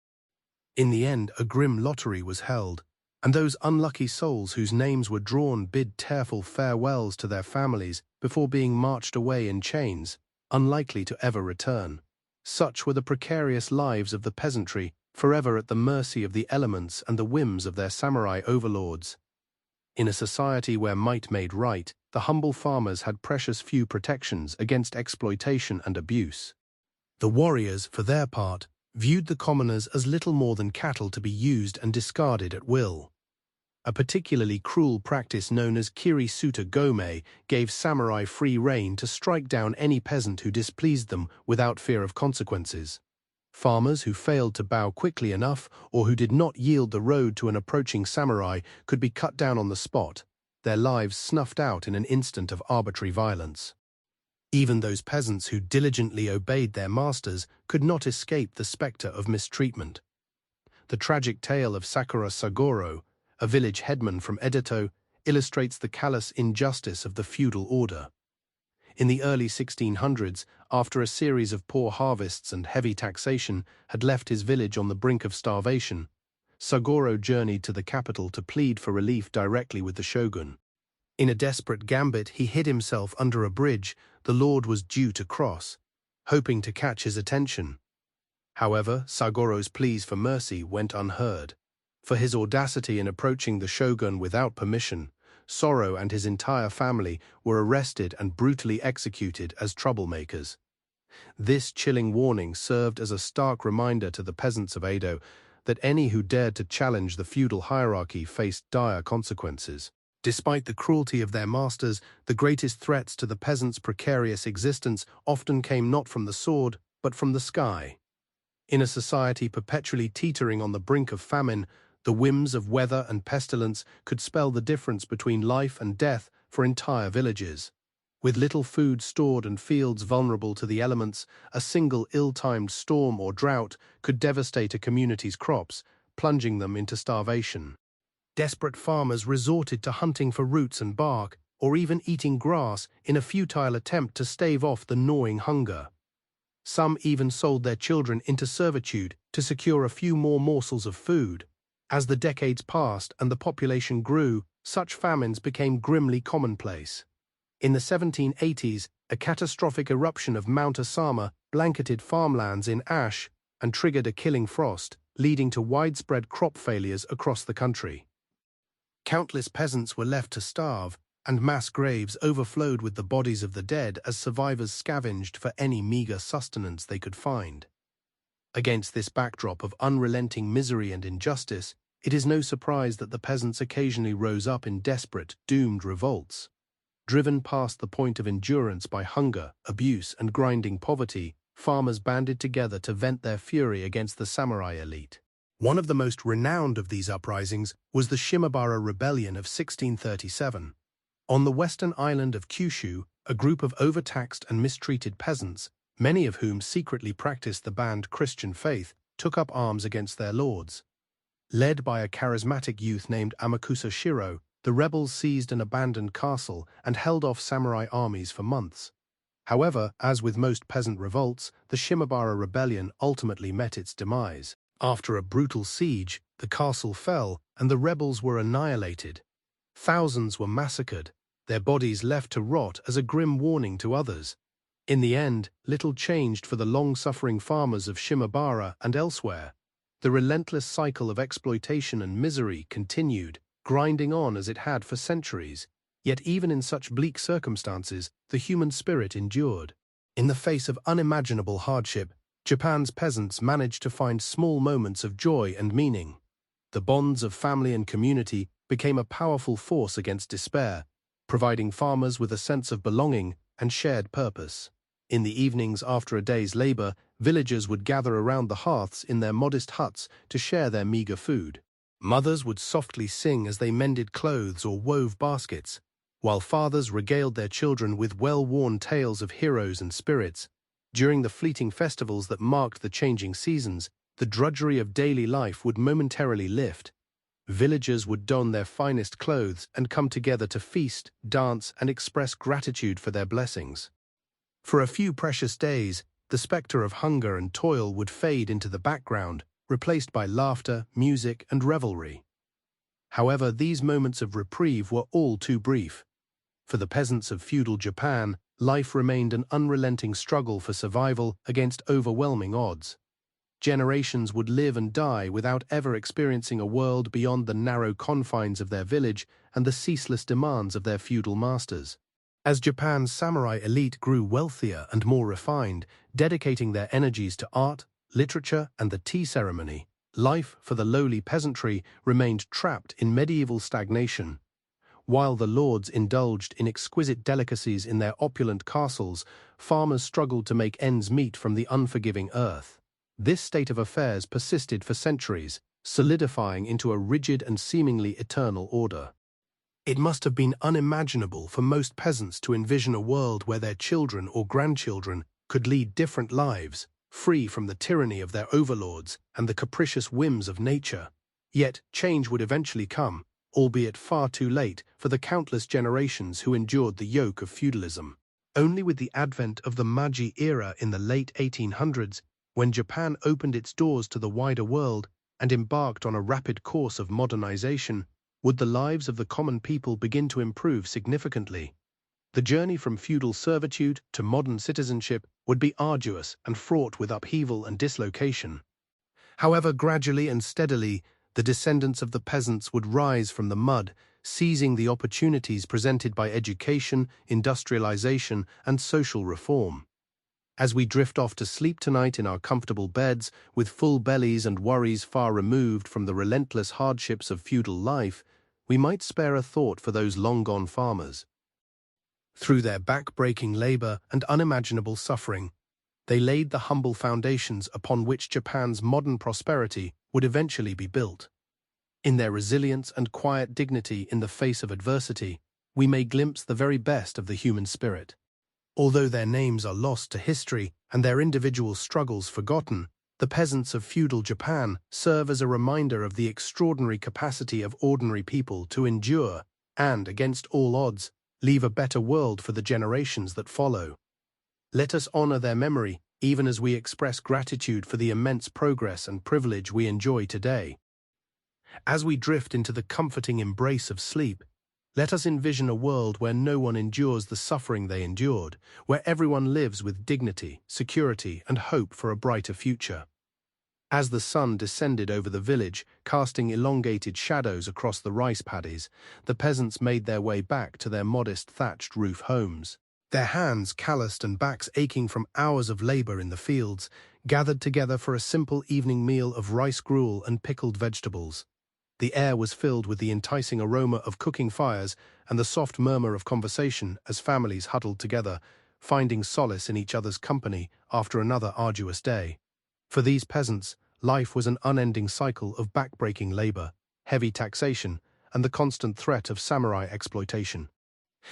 [SPEAKER 1] In the end, a grim lottery was held, and those unlucky souls whose names were drawn bid tearful farewells to their families before being marched away in chains, unlikely to ever return. Such were the precarious lives of the peasantry, forever at the mercy of the elements and the whims of their samurai overlords. In a society where might made right, the humble farmers had precious few protections against exploitation and abuse. The warriors, for their part, viewed the commoners as little more than cattle to be used and discarded at will. A particularly cruel practice known as kiri-suta gome gave samurai free rein to strike down any peasant who displeased them without fear of consequences. Farmers who failed to bow quickly enough or who did not yield the road to an approaching samurai could be cut down on the spot, their lives snuffed out in an instant of arbitrary violence. Even those peasants who diligently obeyed their masters could not escape the spectre of mistreatment. The tragic tale of Sakura Sagoro, a village headman from Edato, illustrates the callous injustice of the feudal order. In the early 1600s, after a series of poor harvests and heavy taxation had left his village on the brink of starvation, Sagoro journeyed to the capital to plead for relief directly with the shogun. In a desperate gambit, he hid himself under a bridge the lord was due to cross, hoping to catch his attention. However, Sagoro's pleas for mercy went unheard. For his audacity in approaching the shogun without permission, Soro and his entire family were arrested and brutally executed as troublemakers. This chilling warning served as a stark reminder to the peasants of Edo that any who dared to challenge the feudal hierarchy faced dire consequences. Despite the cruelty of their masters, the greatest threats to the peasants' precarious existence often came not from the sword, but from the sky. In a society perpetually teetering on the brink of famine, the whims of weather and pestilence could spell the difference between life and death for entire villages. With little food stored and fields vulnerable to the elements, a single ill-timed storm or drought could devastate a community's crops, plunging them into starvation. Desperate farmers resorted to hunting for roots and bark, or even eating grass in a futile attempt to stave off the gnawing hunger. Some even sold their children into servitude to secure a few more morsels of food. As the decades passed and the population grew, such famines became grimly commonplace. In the 1780s, a catastrophic eruption of Mount Asama blanketed farmlands in ash and triggered a killing frost, leading to widespread crop failures across the country. Countless peasants were left to starve, and mass graves overflowed with the bodies of the dead as survivors scavenged for any meager sustenance they could find. Against this backdrop of unrelenting misery and injustice, it is no surprise that the peasants occasionally rose up in desperate, doomed revolts. Driven past the point of endurance by hunger, abuse, and grinding poverty, farmers banded together to vent their fury against the samurai elite. One of the most renowned of these uprisings was the Shimabara Rebellion of 1637. On the western island of Kyushu, a group of overtaxed and mistreated peasants, many of whom secretly practiced the banned Christian faith, took up arms against their lords. Led by a charismatic youth named Amakusa Shiro, the rebels seized an abandoned castle and held off samurai armies for months. However, as with most peasant revolts, the Shimabara Rebellion ultimately met its demise. After a brutal siege, the castle fell and the rebels were annihilated. Thousands were massacred, their bodies left to rot as a grim warning to others. In the end, little changed for the long-suffering farmers of Shimabara and elsewhere. The relentless cycle of exploitation and misery continued, grinding on as it had for centuries. Yet even in such bleak circumstances, the human spirit endured. In the face of unimaginable hardship, Japan's peasants managed to find small moments of joy and meaning. The bonds of family and community became a powerful force against despair, providing farmers with a sense of belonging and shared purpose. In the evenings after a day's labor, villagers would gather around the hearths in their modest huts to share their meager food. Mothers would softly sing as they mended clothes or wove baskets, while fathers regaled their children with well-worn tales of heroes and spirits. During the fleeting festivals that marked the changing seasons, the drudgery of daily life would momentarily lift. Villagers would don their finest clothes and come together to feast, dance, and express gratitude for their blessings. For a few precious days, the specter of hunger and toil would fade into the background, replaced by laughter, music, and revelry. However, these moments of reprieve were all too brief. For the peasants of feudal Japan, life remained an unrelenting struggle for survival against overwhelming odds. Generations would live and die without ever experiencing a world beyond the narrow confines of their village and the ceaseless demands of their feudal masters. As Japan's samurai elite grew wealthier and more refined, dedicating their energies to art, literature, and the tea ceremony, life for the lowly peasantry remained trapped in medieval stagnation. While the lords indulged in exquisite delicacies in their opulent castles, farmers struggled to make ends meet from the unforgiving earth. This state of affairs persisted for centuries, solidifying into a rigid and seemingly eternal order. It must have been unimaginable for most peasants to envision a world where their children or grandchildren could lead different lives, free from the tyranny of their overlords and the capricious whims of nature. Yet change would eventually come, albeit far too late for the countless generations who endured the yoke of feudalism. Only with the advent of the Meiji era in the late 1800s, when Japan opened its doors to the wider world and embarked on a rapid course of modernization, would the lives of the common people begin to improve significantly. The journey from feudal servitude to modern citizenship would be arduous and fraught with upheaval and dislocation. However, gradually and steadily, the descendants of the peasants would rise from the mud, seizing the opportunities presented by education, industrialization, and social reform. As we drift off to sleep tonight in our comfortable beds, with full bellies and worries far removed from the relentless hardships of feudal life, we might spare a thought for those long-gone farmers. Through their back-breaking labor and unimaginable suffering, They laid the humble foundations upon which Japan's modern prosperity would eventually be built. In their resilience and quiet dignity in the face of adversity, we may glimpse the very best of the human spirit. Although their names are lost to history and their individual struggles forgotten, the peasants of feudal Japan serve as a reminder of the extraordinary capacity of ordinary people to endure and, against all odds, leave a better world for the generations that follow. Let us honor their memory, even as we express gratitude for the immense progress and privilege we enjoy today. As we drift into the comforting embrace of sleep, let us envision a world where no one endures the suffering they endured, where everyone lives with dignity, security, and hope for a brighter future. As the sun descended over the village, casting elongated shadows across the rice paddies, the peasants made their way back to their modest thatched roof homes. Their hands, calloused and backs aching from hours of labor in the fields, gathered together for a simple evening meal of rice gruel and pickled vegetables. The air was filled with the enticing aroma of cooking fires and the soft murmur of conversation as families huddled together, finding solace in each other's company after another arduous day. For these peasants, life was an unending cycle of backbreaking labor, heavy taxation, and the constant threat of samurai exploitation.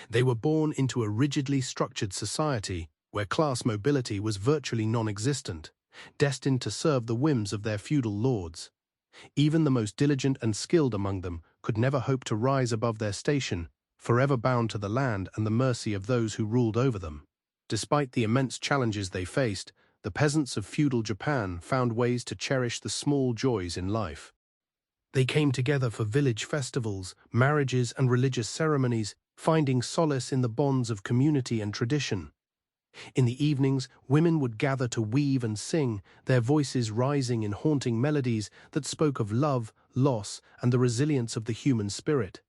[SPEAKER 1] They were born into a rigidly structured society where class mobility was virtually non-existent, destined to serve the whims of their feudal lords. Even the most diligent and skilled among them could never hope to rise above their station, forever bound to the land and the mercy of those who ruled over them. Despite the immense challenges they faced, the peasants of feudal Japan found ways to cherish the small joys in life. They came together for village festivals, marriages, and religious ceremonies, finding solace in the bonds of community and tradition. In the evenings, women would gather to weave and sing, their voices rising in haunting melodies that spoke of love, loss, and the resilience of the human spirit.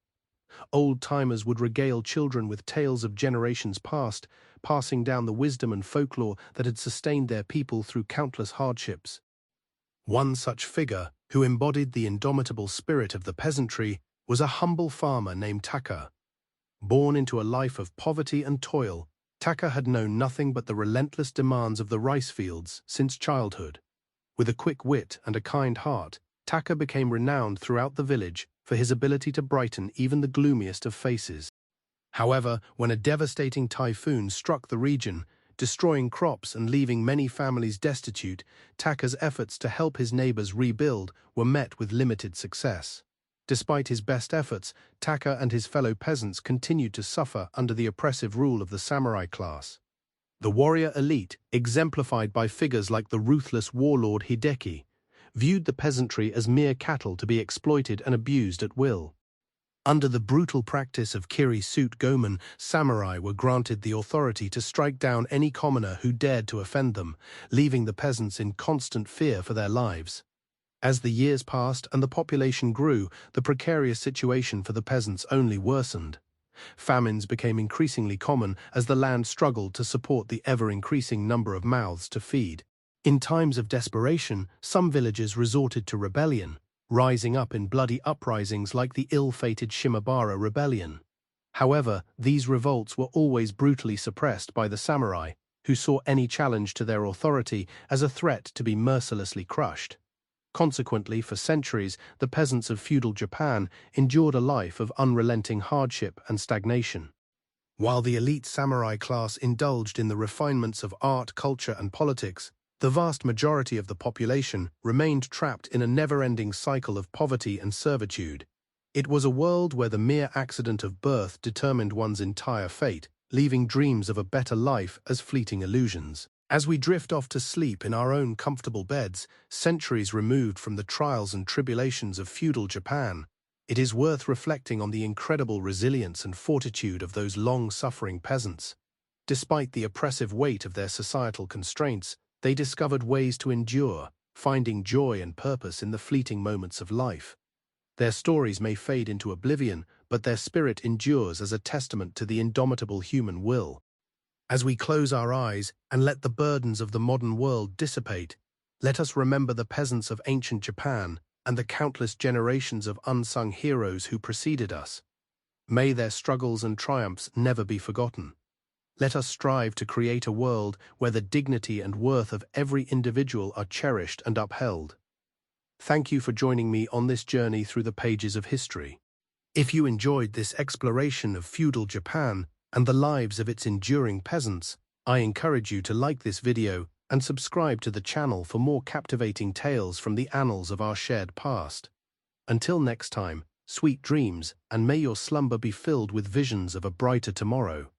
[SPEAKER 1] Old-timers would regale children with tales of generations past, passing down the wisdom and folklore that had sustained their people through countless hardships. One such figure, who embodied the indomitable spirit of the peasantry, was a humble farmer named Taka. Born into a life of poverty and toil, Taka had known nothing but the relentless demands of the rice fields since childhood. With a quick wit and a kind heart, Taka became renowned throughout the village for his ability to brighten even the gloomiest of faces. However, when a devastating typhoon struck the region, destroying crops and leaving many families destitute, Taka's efforts to help his neighbors rebuild were met with limited success. Despite his best efforts, Taka and his fellow peasants continued to suffer under the oppressive rule of the samurai class. The warrior elite, exemplified by figures like the ruthless warlord Hideki, viewed the peasantry as mere cattle to be exploited and abused at will. Under the brutal practice of kiri-suit gomen, samurai were granted the authority to strike down any commoner who dared to offend them, leaving the peasants in constant fear for their lives. As the years passed and the population grew, the precarious situation for the peasants only worsened. Famines became increasingly common as the land struggled to support the ever-increasing number of mouths to feed. In times of desperation, some villages resorted to rebellion, rising up in bloody uprisings like the ill-fated Shimabara Rebellion. However, these revolts were always brutally suppressed by the samurai, who saw any challenge to their authority as a threat to be mercilessly crushed. Consequently, for centuries, the peasants of feudal Japan endured a life of unrelenting hardship and stagnation. While the elite samurai class indulged in the refinements of art, culture, and politics, the vast majority of the population remained trapped in a never-ending cycle of poverty and servitude. It was a world where the mere accident of birth determined one's entire fate, leaving dreams of a better life as fleeting illusions. As we drift off to sleep in our own comfortable beds, centuries removed from the trials and tribulations of feudal Japan, it is worth reflecting on the incredible resilience and fortitude of those long-suffering peasants. Despite the oppressive weight of their societal constraints, they discovered ways to endure, finding joy and purpose in the fleeting moments of life. Their stories may fade into oblivion, but their spirit endures as a testament to the indomitable human will. As we close our eyes and let the burdens of the modern world dissipate, let us remember the peasants of ancient Japan and the countless generations of unsung heroes who preceded us. May their struggles and triumphs never be forgotten. Let us strive to create a world where the dignity and worth of every individual are cherished and upheld. Thank you for joining me on this journey through the pages of history. If you enjoyed this exploration of feudal Japan and the lives of its enduring peasants, I encourage you to like this video and subscribe to the channel for more captivating tales from the annals of our shared past. Until next time, sweet dreams, and may your slumber be filled with visions of a brighter tomorrow.